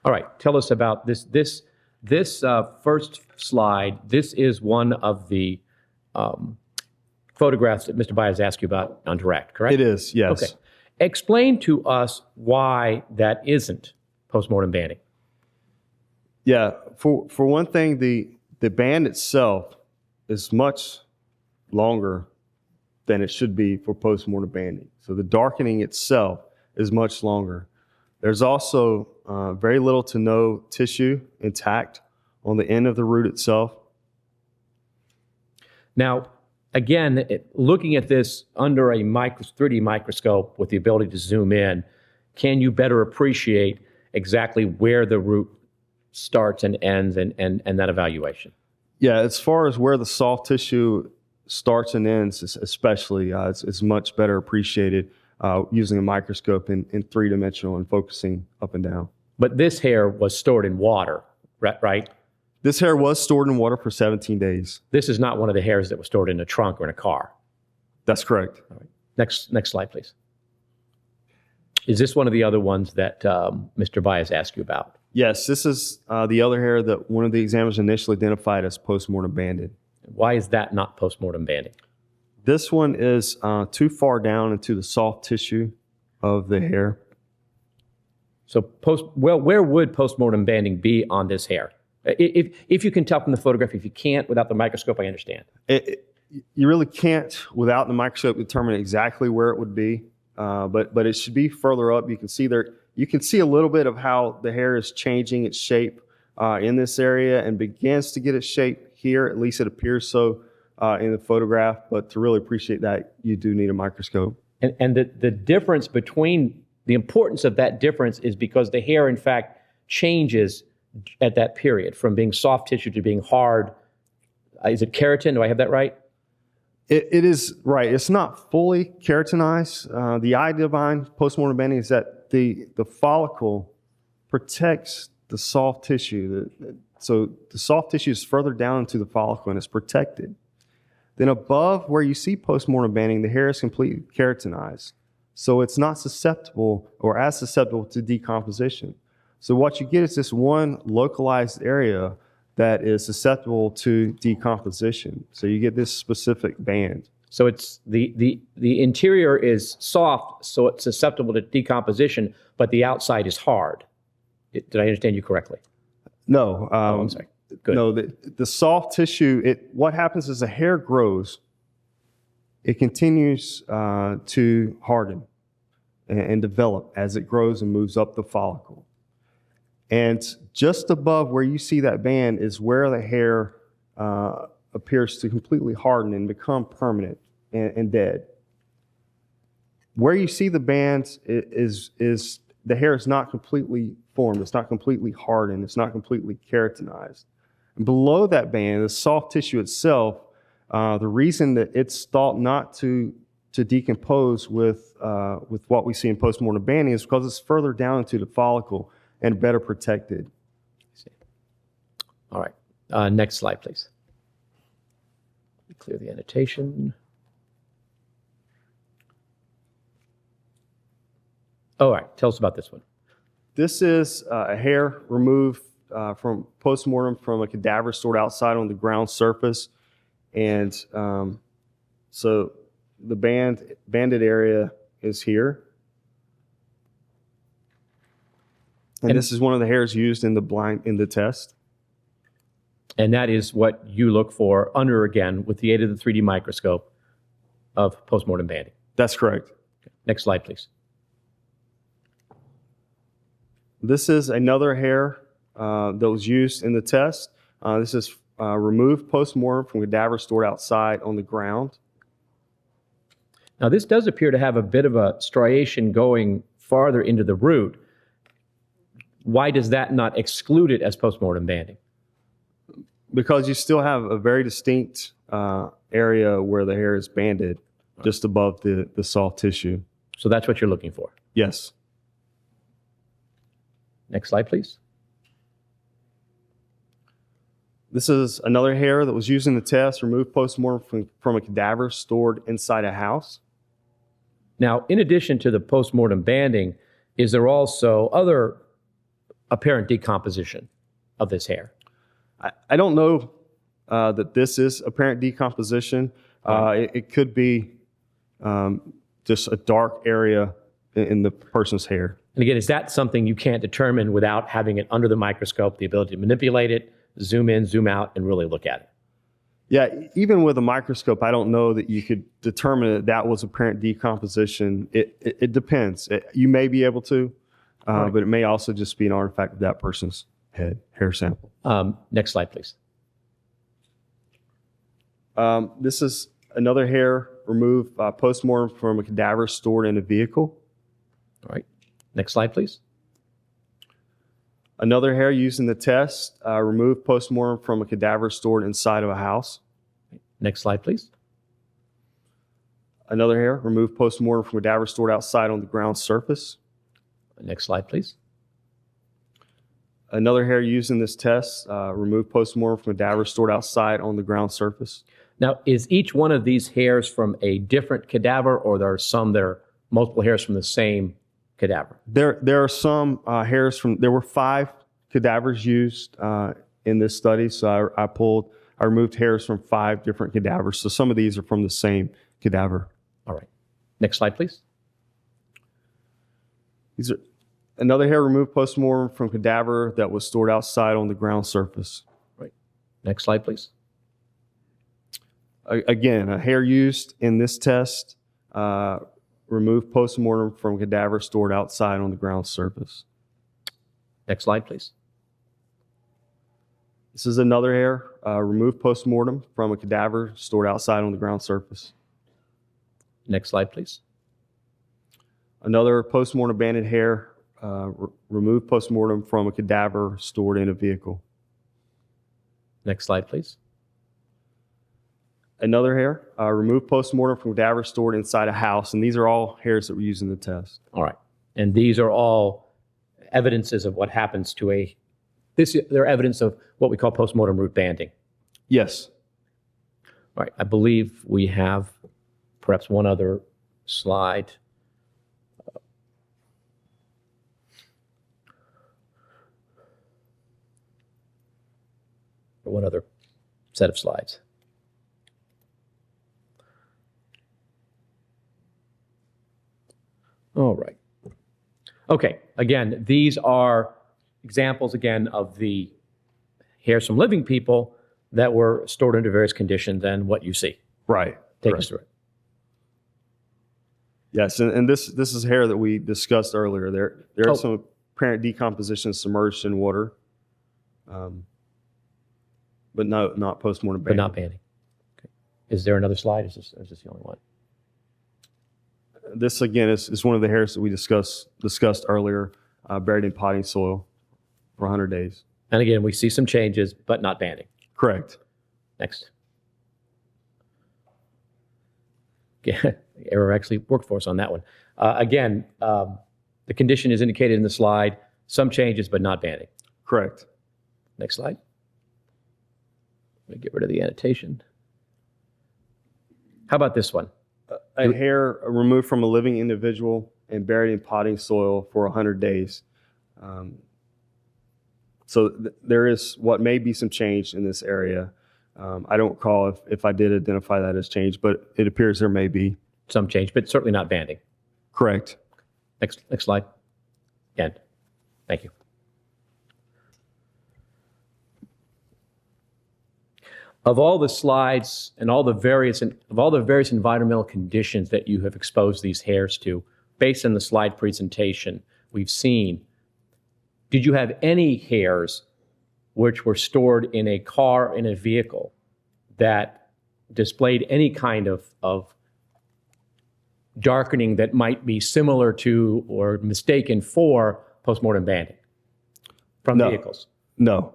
Speaker 8: All right, tell us about this. This first slide, this is one of the photographs that Mr. Baez asked you about on direct, correct?
Speaker 6: It is, yes.
Speaker 8: Okay. Explain to us why that isn't postmortem banding.
Speaker 6: Yeah, for one thing, the band itself is much longer than it should be for postmortem banding. So the darkening itself is much longer. There's also very little to no tissue intact on the end of the root itself.
Speaker 8: Now, again, looking at this under a 3D microscope with the ability to zoom in, can you better appreciate exactly where the root starts and ends and that evaluation?
Speaker 6: Yeah, as far as where the soft tissue starts and ends, especially, it's much better appreciated using a microscope in 3-dimensional and focusing up and down.
Speaker 8: But this hair was stored in water, right?
Speaker 6: This hair was stored in water for 17 days.
Speaker 8: This is not one of the hairs that was stored in a trunk or in a car.
Speaker 6: That's correct.
Speaker 8: All right. Next slide, please. Is this one of the other ones that Mr. Baez asked you about?
Speaker 6: Yes, this is the other hair that one of the examiners initially identified as postmortem banded.
Speaker 8: Why is that not postmortem banding?
Speaker 6: This one is too far down into the soft tissue of the hair.
Speaker 8: So where would postmortem banding be on this hair? If you can tell from the photograph, if you can't without the microscope, I understand.
Speaker 6: You really can't, without the microscope, determine exactly where it would be, but it should be further up. You can see there. You can see a little bit of how the hair is changing its shape in this area and begins to get its shape here. At least it appears so in the photograph. But to really appreciate that, you do need a microscope.
Speaker 8: And the difference between the importance of that difference is because the hair, in fact, changes at that period from being soft tissue to being hard. Is it keratin? Do I have that right?
Speaker 6: It is right. It's not fully keratinized. The idea behind postmortem banding is that the follicle protects the soft tissue. So the soft tissue is further down into the follicle and it's protected. Then above where you see postmortem banding, the hair is completely keratinized. So it's not susceptible or as susceptible to decomposition. So what you get is this one localized area that is susceptible to decomposition. So you get this specific band.
Speaker 8: So it's the interior is soft, so it's susceptible to decomposition, but the outside is hard. Did I understand you correctly?
Speaker 6: No.
Speaker 8: I'm sorry. Good.
Speaker 6: No, the soft tissue, what happens is the hair grows, it continues to harden and develop as it grows and moves up the follicle. And just above where you see that band is where the hair appears to completely harden and become permanent and dead. Where you see the band is the hair is not completely formed, it's not completely hardened, it's not completely keratinized. And below that band, the soft tissue itself, the reason that it's thought not to decompose with what we see in postmortem banding is because it's further down into the follicle and better protected.
Speaker 8: All right. Next slide, please. Clear the annotation. All right. Tell us about this one.
Speaker 6: This is a hair removed from postmortem from a cadaver stored outside on the ground surface. And so the banded area is here. And this is one of the hairs used in the test.
Speaker 8: And that is what you look for under, again, with the aid of the 3D microscope of postmortem banding.
Speaker 6: That's correct.
Speaker 8: Next slide, please.
Speaker 6: This is another hair that was used in the test. This is removed postmortem from cadaver stored outside on the ground.
Speaker 8: Now, this does appear to have a bit of a striation going farther into the root. Why does that not exclude it as postmortem banding?
Speaker 6: Because you still have a very distinct area where the hair is banded just above the soft tissue.
Speaker 8: So that's what you're looking for.
Speaker 6: Yes.
Speaker 8: Next slide, please.
Speaker 6: This is another hair that was used in the test, removed postmortem from a cadaver stored inside a house.
Speaker 8: Now, in addition to the postmortem banding, is there also other apparent decomposition of this hair?
Speaker 6: I don't know that this is apparent decomposition. It could be just a dark area in the person's hair.
Speaker 8: And again, is that something you can't determine without having it under the microscope, the ability to manipulate it, zoom in, zoom out, and really look at it?
Speaker 6: Yeah, even with a microscope, I don't know that you could determine that was apparent decomposition. It depends. You may be able to, but it may also just be an artifact of that person's hair sample.
Speaker 8: Next slide, please.
Speaker 6: This is another hair removed postmortem from a cadaver stored in a vehicle.
Speaker 8: All right. Next slide, please.
Speaker 6: Another hair used in the test, removed postmortem from a cadaver stored inside of a house.
Speaker 8: Next slide, please.
Speaker 6: Another hair removed postmortem from a cadaver stored outside on the ground surface.
Speaker 8: Next slide, please.
Speaker 6: Another hair used in this test, removed postmortem from a cadaver stored outside on the ground surface.
Speaker 8: Now, is each one of these hairs from a different cadaver, or there are some that are multiple hairs from the same cadaver?
Speaker 6: There are some hairs from, there were 5 cadavers used in this study. So I removed hairs from 5 different cadavers. So some of these are from the same cadaver.
Speaker 8: All right. Next slide, please.
Speaker 6: These are another hair removed postmortem from cadaver that was stored outside on the ground surface.
Speaker 8: Right. Next slide, please.
Speaker 6: Again, a hair used in this test, removed postmortem from cadaver stored outside on the ground surface.
Speaker 8: Next slide, please.
Speaker 6: This is another hair removed postmortem from a cadaver stored outside on the ground surface.
Speaker 8: Next slide, please.
Speaker 6: Another postmortem banded hair removed postmortem from a cadaver stored in a vehicle.
Speaker 8: Next slide, please.
Speaker 6: Another hair removed postmortem from cadaver stored inside a house. And these are all hairs that were used in the test.
Speaker 8: All right. And these are all evidences of what happens to they're evidence of what we call postmortem root banding.
Speaker 6: Yes.
Speaker 8: All right, I believe we have perhaps one other slide. Or one other set of slides. All right. Okay, again, these are examples, again, of the hairs from living people that were stored under various conditions and what you see.
Speaker 6: Right.
Speaker 8: Take
Speaker 6: Correct.
Speaker 8: us through it.
Speaker 6: Yes, and this is hair that we discussed earlier. There
Speaker 8: Oh.
Speaker 6: is some apparent decomposition submerged in water, but no, not postmortem
Speaker 8: But
Speaker 6: banding.
Speaker 8: not banding. Okay. Is there another slide? Is this the only one?
Speaker 6: This again is one of the hairs that we discussed earlier, buried in potting soil for 100 days.
Speaker 8: And again, we see some changes, but not banding.
Speaker 6: Correct.
Speaker 8: Next. Okay. Error actually worked for us on that one. Again, the condition is indicated in the slide. Some changes, but not banding.
Speaker 6: Correct.
Speaker 8: Next slide. Let me get rid of the annotation. How about this one?
Speaker 6: A hair removed from a living individual and buried in potting soil for 100 days. So there is what may be some change in this area. I don't recall if I did identify that as change, but it appears there may be.
Speaker 8: Some change, but certainly not banding.
Speaker 6: Correct.
Speaker 8: Next slide. Again, thank you. Of all the slides and all the various environmental conditions that you have exposed these hairs to, based on the slide presentation we've seen, did you have any hairs which were stored in a car, in a vehicle, that displayed any kind of darkening that might be similar to or mistaken for postmortem banding from
Speaker 6: No.
Speaker 8: vehicles?
Speaker 6: No.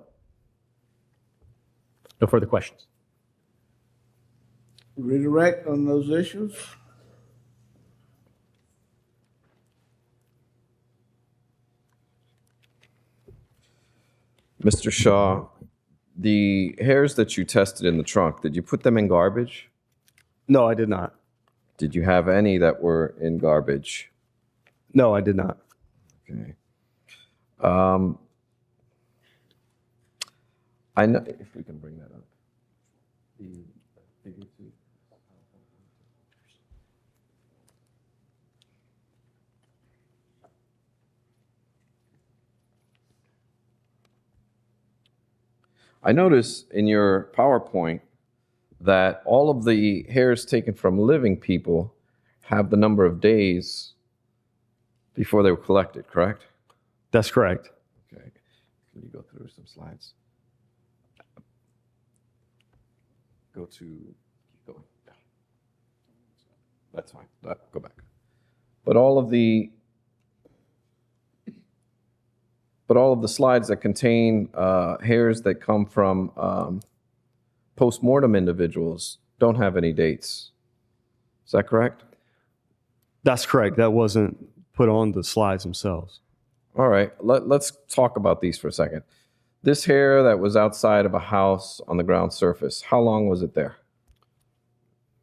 Speaker 8: No further questions.
Speaker 2: Redirect on those issues?
Speaker 3: Mr. Shaw, the hairs that you tested in the trunk, did you put them in garbage?
Speaker 6: No, I did not.
Speaker 3: Did you have any that were in garbage?
Speaker 6: No, I did not.
Speaker 3: Okay. I know, if we can bring that up. I notice in your PowerPoint that all of the hairs taken from living people have the number of days before they were collected, correct?
Speaker 6: That's correct.
Speaker 3: Okay. Can you go through some slides? Go to, keep going. Yeah. That's fine. Go back. But all of the slides that contain hairs that come from post-mortem individuals don't have any dates. Is that correct?
Speaker 6: That's correct. That wasn't put on the slides themselves.
Speaker 3: All right, let's talk about these for a second. This hair that was outside of a house on the ground surface, how long was it there?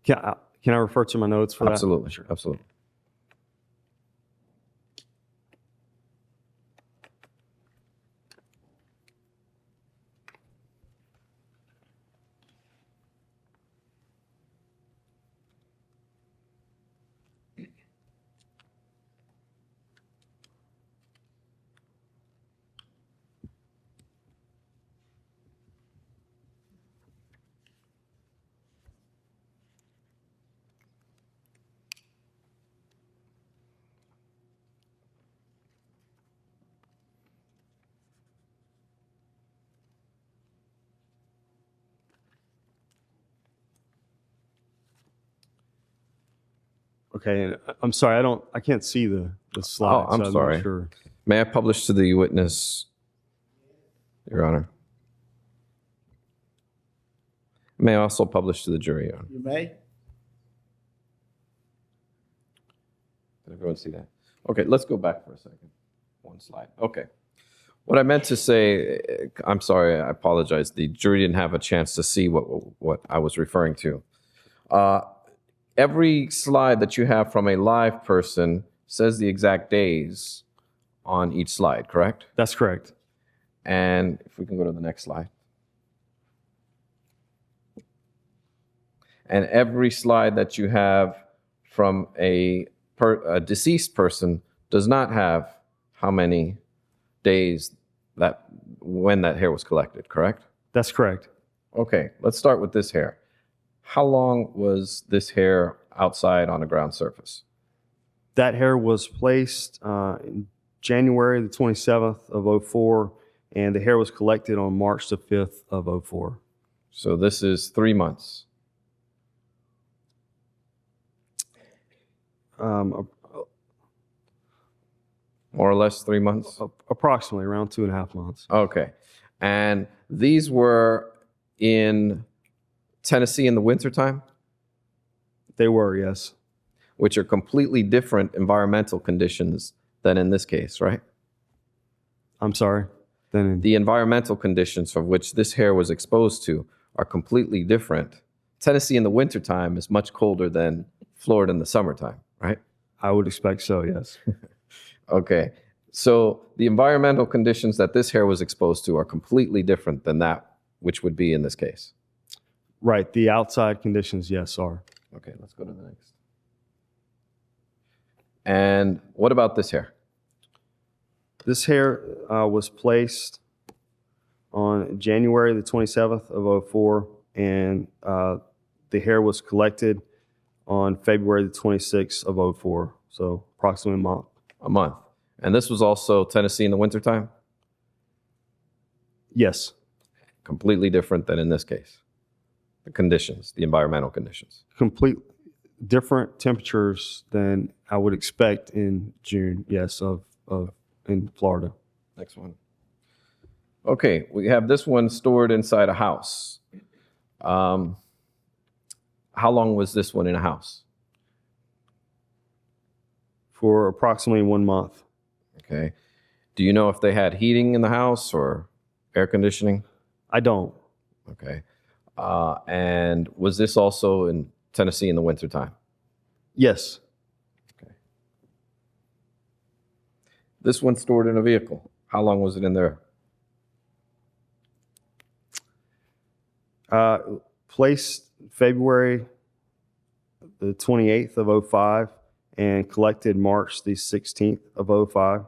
Speaker 6: Can I refer to my notes for that?
Speaker 3: Absolutely, sure. Absolutely.
Speaker 6: Okay, and I'm sorry, I can't see the slide.
Speaker 3: Oh, I'm
Speaker 6: so
Speaker 3: sorry.
Speaker 6: not sure.
Speaker 3: May I publish to the witness, Your Honor? May I also publish to the jury, Your Honor?
Speaker 2: You may.
Speaker 3: Did everyone see that? Okay, let's go back for a second. One slide. Okay. What I meant to say, I'm sorry, I apologize. The jury didn't have a chance to see what I was referring to. Every slide that you have from a live person says the exact days on each slide, correct?
Speaker 6: That's correct.
Speaker 3: And if we can go to the next slide. And every slide that you have from a deceased person does not have how many days when that hair was collected, correct?
Speaker 6: That's correct.
Speaker 3: Okay, let's start with this hair. How long was this hair outside on a ground surface?
Speaker 6: That hair was placed in January the 27th of 04, and the hair was collected on March the 5th of 04.
Speaker 3: So this is 3 months. More or less 3 months?
Speaker 6: Approximately around 2.5 months.
Speaker 3: Okay. And these were in Tennessee in the wintertime,
Speaker 6: They were, yes.
Speaker 3: which are completely different environmental conditions than in this case, right?
Speaker 6: I'm sorry. Then
Speaker 3: The environmental conditions of which this hair was exposed to are completely different. Tennessee in the wintertime is much colder than Florida in the summertime, right?
Speaker 6: I would expect so, yes.
Speaker 3: Okay. So the environmental conditions that this hair was exposed to are completely different than that which would be in this case.
Speaker 6: Right. The outside conditions, yes, are.
Speaker 3: Okay, let's go to the next. And what about this hair?
Speaker 6: This hair was placed on January the 27th of 04, and the hair was collected on February the 26th of 04, so approximately a month.
Speaker 3: A month. And this was also Tennessee in the wintertime?
Speaker 6: Yes,
Speaker 3: Completely different than in this case. The conditions, the environmental conditions.
Speaker 6: complete different temperatures than I would expect in June, yes, of in Florida.
Speaker 3: Next one. Okay, we have this one stored inside a house. How long was this one in a house?
Speaker 6: For approximately 1 month.
Speaker 3: Okay. Do you know if they had heating in the house or air conditioning?
Speaker 6: I don't.
Speaker 3: Okay. And was this also in Tennessee in the wintertime?
Speaker 6: Yes,
Speaker 3: This one stored in a vehicle. How long was it in there?
Speaker 6: placed February the 28th of 05 and collected March the 16th of 05.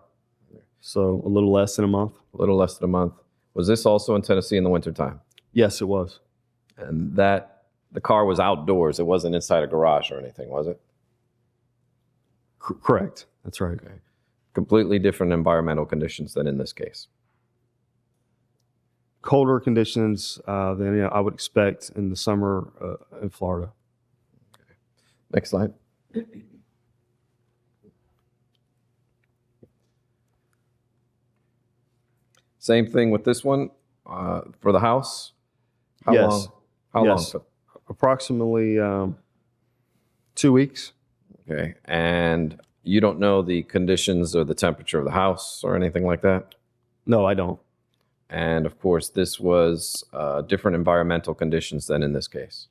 Speaker 6: So a little less than a month.
Speaker 3: A little less than a month. Was this also in Tennessee in the wintertime?
Speaker 6: Yes, it was.
Speaker 3: And the car was outdoors. It wasn't inside a garage or anything, was it?
Speaker 6: Correct. That's right.
Speaker 3: Okay. Completely different environmental conditions than in this case.
Speaker 6: Colder conditions than I would expect in the summer in Florida.
Speaker 3: Next slide. Same thing with this one for the house. How
Speaker 6: Yes.
Speaker 3: long? How
Speaker 6: Yes.
Speaker 3: long?
Speaker 6: Approximately 2 weeks.
Speaker 3: Okay. And you don't know the conditions or the temperature of the house or anything like that?
Speaker 6: No, I don't.
Speaker 3: And of course, this was different environmental conditions than in this case.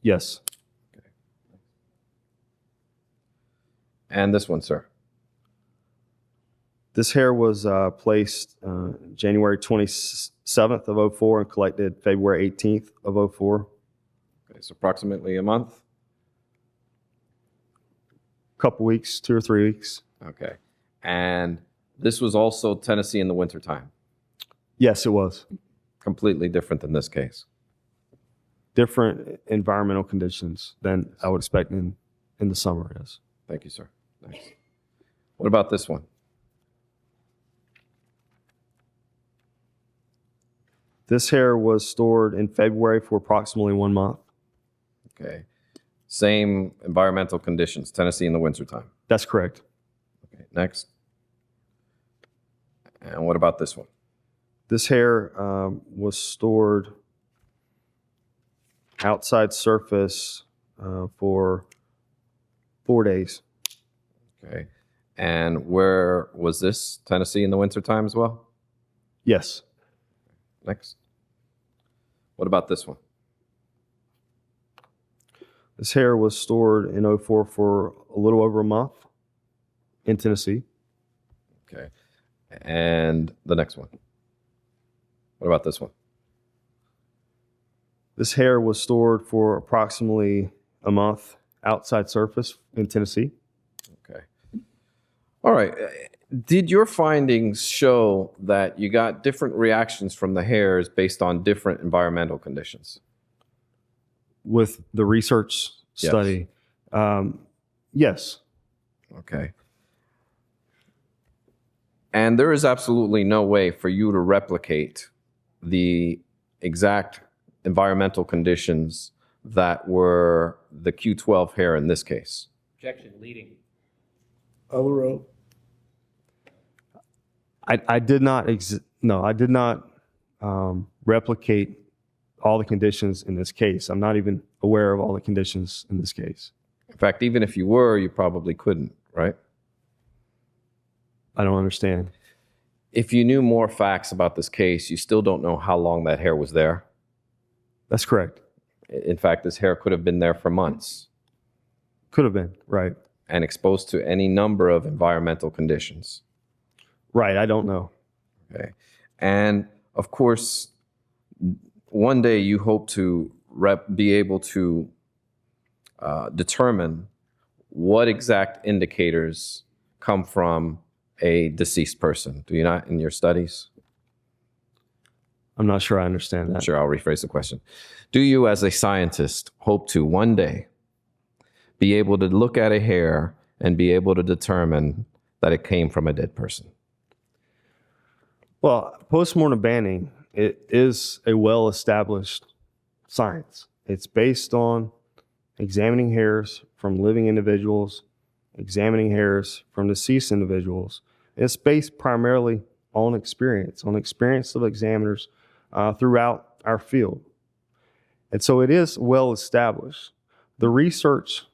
Speaker 6: Yes.
Speaker 3: And this one, sir.
Speaker 6: This hair was placed January 27th of 04 and collected February 18th of 04.
Speaker 3: Okay, so approximately a month.
Speaker 6: Couple weeks, 2 or 3 weeks.
Speaker 3: Okay. And this was also Tennessee in the wintertime.
Speaker 6: Yes, it was.
Speaker 3: Completely different than this case.
Speaker 6: Different environmental conditions than I would expect in the summer, yes.
Speaker 3: Thank you, sir. Thanks. What about this one?
Speaker 6: This hair was stored in February for approximately 1 month.
Speaker 3: Okay. Same environmental conditions, Tennessee in the wintertime.
Speaker 6: That's correct.
Speaker 3: Okay, next. And what about this one?
Speaker 6: This hair was stored outside surface for 4 days.
Speaker 3: Okay. And where was this? Tennessee in the wintertime as well?
Speaker 6: Yes.
Speaker 3: Next. What about this one?
Speaker 6: This hair was stored in '04 for a little over a month in Tennessee.
Speaker 3: Okay. And the next one. What about this one?
Speaker 6: This hair was stored for approximately a month outside surface in Tennessee.
Speaker 3: Okay. All right. Did your findings show that you got different reactions from the hairs based on different environmental conditions?
Speaker 6: With the research
Speaker 3: Yes.
Speaker 6: study, yes.
Speaker 3: Okay. And there is absolutely no way for you to replicate the exact environmental conditions that were the Q12 hair in this case.
Speaker 7: Objection leading.
Speaker 2: Overruled.
Speaker 6: I did not replicate all the conditions in this case. I'm not even aware of all the conditions in this case.
Speaker 3: In fact, even if you were, you probably couldn't, right?
Speaker 6: I don't understand.
Speaker 3: If you knew more facts about this case, you still don't know how long that hair was there.
Speaker 6: That's correct.
Speaker 3: In fact, this hair could have been there for months
Speaker 6: Could have been, right.
Speaker 3: and exposed to any number of environmental conditions.
Speaker 6: Right, I don't know.
Speaker 3: Okay. And of course, one day you hope to be able to determine what exact indicators come from a deceased person. Do you not in your studies?
Speaker 6: I'm not sure I understand that.
Speaker 3: Sure, I'll rephrase the question. Do you, as a scientist, hope to one day be able to look at a hair and be able to determine that it came from a dead person?
Speaker 6: Well, postmortem banning, it is a well-established science. It's based on examining hairs from living individuals, examining hairs from deceased individuals. It's based primarily on experience of examiners throughout our field. And so it is well established. The research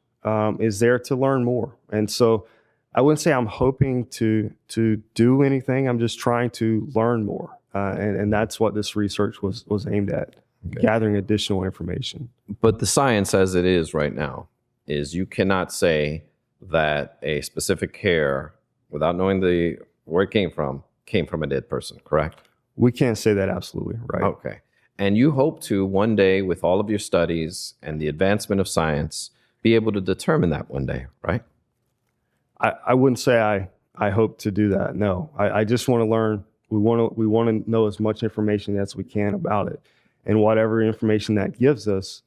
Speaker 6: is there to learn more. And so I wouldn't say I'm hoping to do anything. I'm just trying to learn more. And that's what this research was aimed at, gathering additional information.
Speaker 3: But the science as it is right now is you cannot say that a specific hair, without knowing where it came from a dead person, correct?
Speaker 6: We can't say that absolutely, right?
Speaker 3: Okay. And you hope to one day, with all of your studies and the advancement of science, be able to determine that one day, right?
Speaker 6: I wouldn't say I hope to do that. No, I just want to learn. We want to know as much information as we can about it, and whatever information that gives us,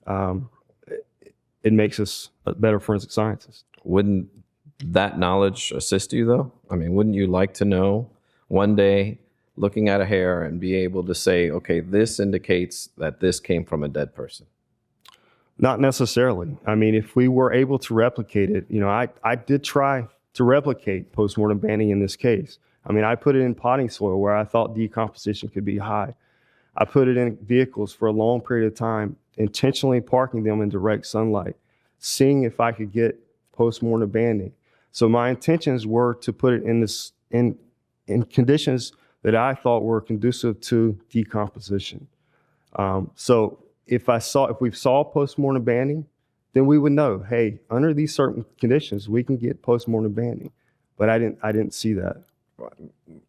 Speaker 6: it makes us a better forensic scientist.
Speaker 3: Wouldn't that knowledge assist you, though? I mean, wouldn't you like to know one day, looking at a hair and be able to say, okay, this indicates that this came from a dead person?
Speaker 6: Not necessarily. I mean, if we were able to replicate it, I did try to replicate postmortem banning in this case. I mean, I put it in potting soil where I thought decomposition could be high. I put it in vehicles for a long period of time, intentionally parking them in direct sunlight, seeing if I could get postmortem banning. So my intentions were to put it in conditions that I thought were conducive to decomposition. So if we saw postmortem banning, then we would know, hey, under these certain conditions, we can get postmortem banning. But I didn't see that.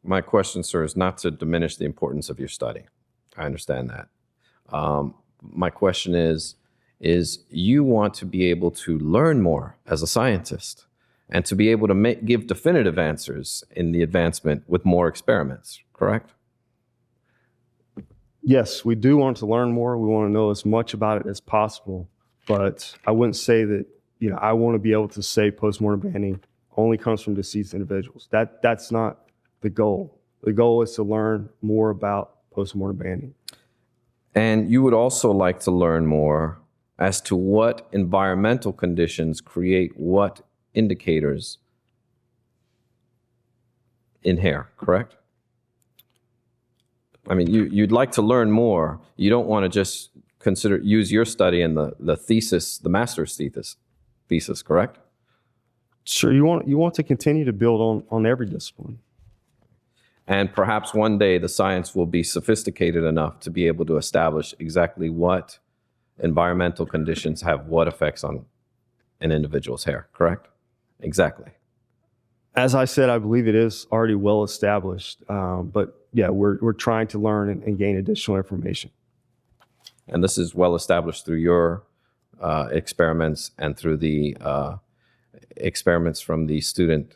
Speaker 3: My question, sir, is not to diminish the importance of your study. I understand that. My question is you want to be able to learn more as a scientist and to be able to give definitive answers in the advancement with more experiments, correct?
Speaker 6: Yes, we do want to learn more. We want to know as much about it as possible. But I wouldn't say that, I want to be able to say postmortem banning only comes from deceased individuals. That's not the goal. The goal is to learn more about postmortem banning.
Speaker 3: And you would also like to learn more as to what environmental conditions create what indicators in hair, correct? I mean, you'd like to learn more. You don't want to just use your study in the thesis, the master's thesis, correct?
Speaker 6: Sure, you want to continue to build on every discipline.
Speaker 3: And perhaps one day the science will be sophisticated enough to be able to establish exactly what environmental conditions have what effects on an individual's hair, correct? Exactly.
Speaker 6: As I said, I believe it is already well established, but yeah, we're trying to learn and gain additional information.
Speaker 3: And this is well established through your experiments and through the experiments from the student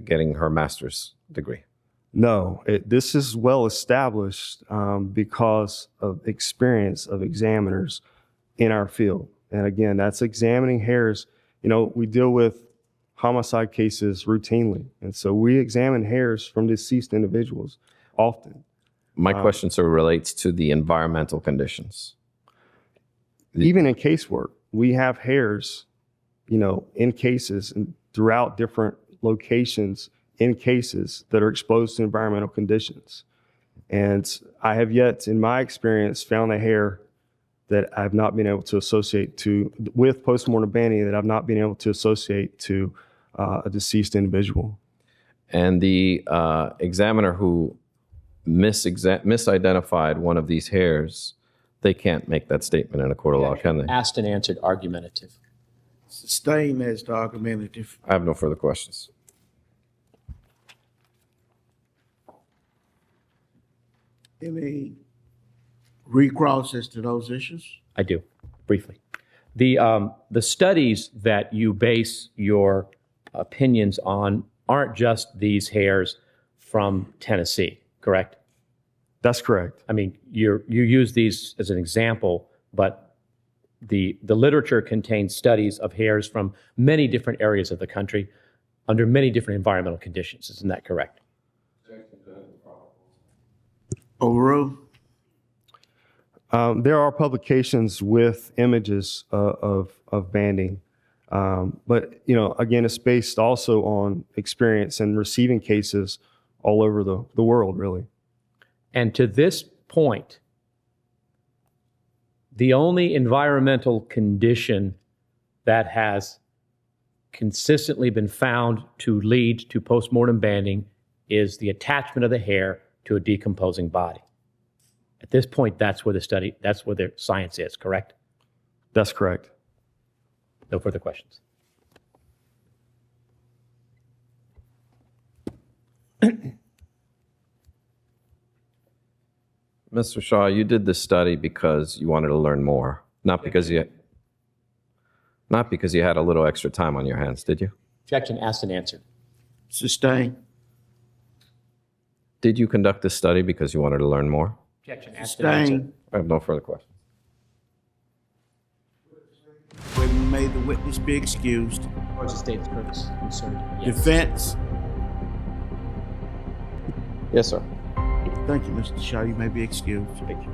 Speaker 3: getting her master's degree.
Speaker 6: No, this is well established because of experience of examiners in our field. And again, that's examining hairs. You know, we deal with homicide cases routinely. And so we examine hairs from deceased individuals often.
Speaker 3: My question sort of relates to the environmental conditions.
Speaker 6: Even in casework, we have hairs, you know, in cases and throughout different locations in cases that are exposed to environmental conditions. And I have yet, in my experience, found a hair that I've not been able to associate with postmortem banding that I've not been able to associate to a deceased individual.
Speaker 3: And the examiner who misidentified one of these hairs, they can't make that statement in a court of law, can they?
Speaker 7: Asked and answered, argumentative.
Speaker 2: Sustained as to argumentative.
Speaker 3: I have no further questions.
Speaker 2: Any recrosses to those issues?
Speaker 8: I do, briefly. The studies that you base your opinions on aren't just these hairs from Tennessee, correct?
Speaker 6: That's correct.
Speaker 8: I mean, you use these as an example, but the literature contains studies of hairs from many different areas of the country under many different environmental conditions. Isn't that correct?
Speaker 2: Overruled.
Speaker 6: There are publications with images of banding, but you know, again, it's based also on experience and receiving cases all over the world, really.
Speaker 8: And to this point, the only environmental condition that has consistently been found to lead to postmortem banding is the attachment of the hair to a decomposing body. At this point, that's where the science is, correct?
Speaker 6: That's correct.
Speaker 8: No further questions.
Speaker 3: Mr. Shaw, you did this study because you wanted to learn more, not because you had a little extra time on your hands, did you?
Speaker 7: Objection, asked and answered.
Speaker 2: Sustained.
Speaker 3: Did you conduct this study because you wanted to learn more?
Speaker 7: Objection, asked and answered.
Speaker 2: Sustained.
Speaker 3: I have no further questions.
Speaker 2: May the witness be excused.
Speaker 7: Or the state's purpose concerned. Yes.
Speaker 2: Defense.
Speaker 3: Yes, sir.
Speaker 2: Thank you, Mr. Shaw. You may be excused.
Speaker 7: Thank you.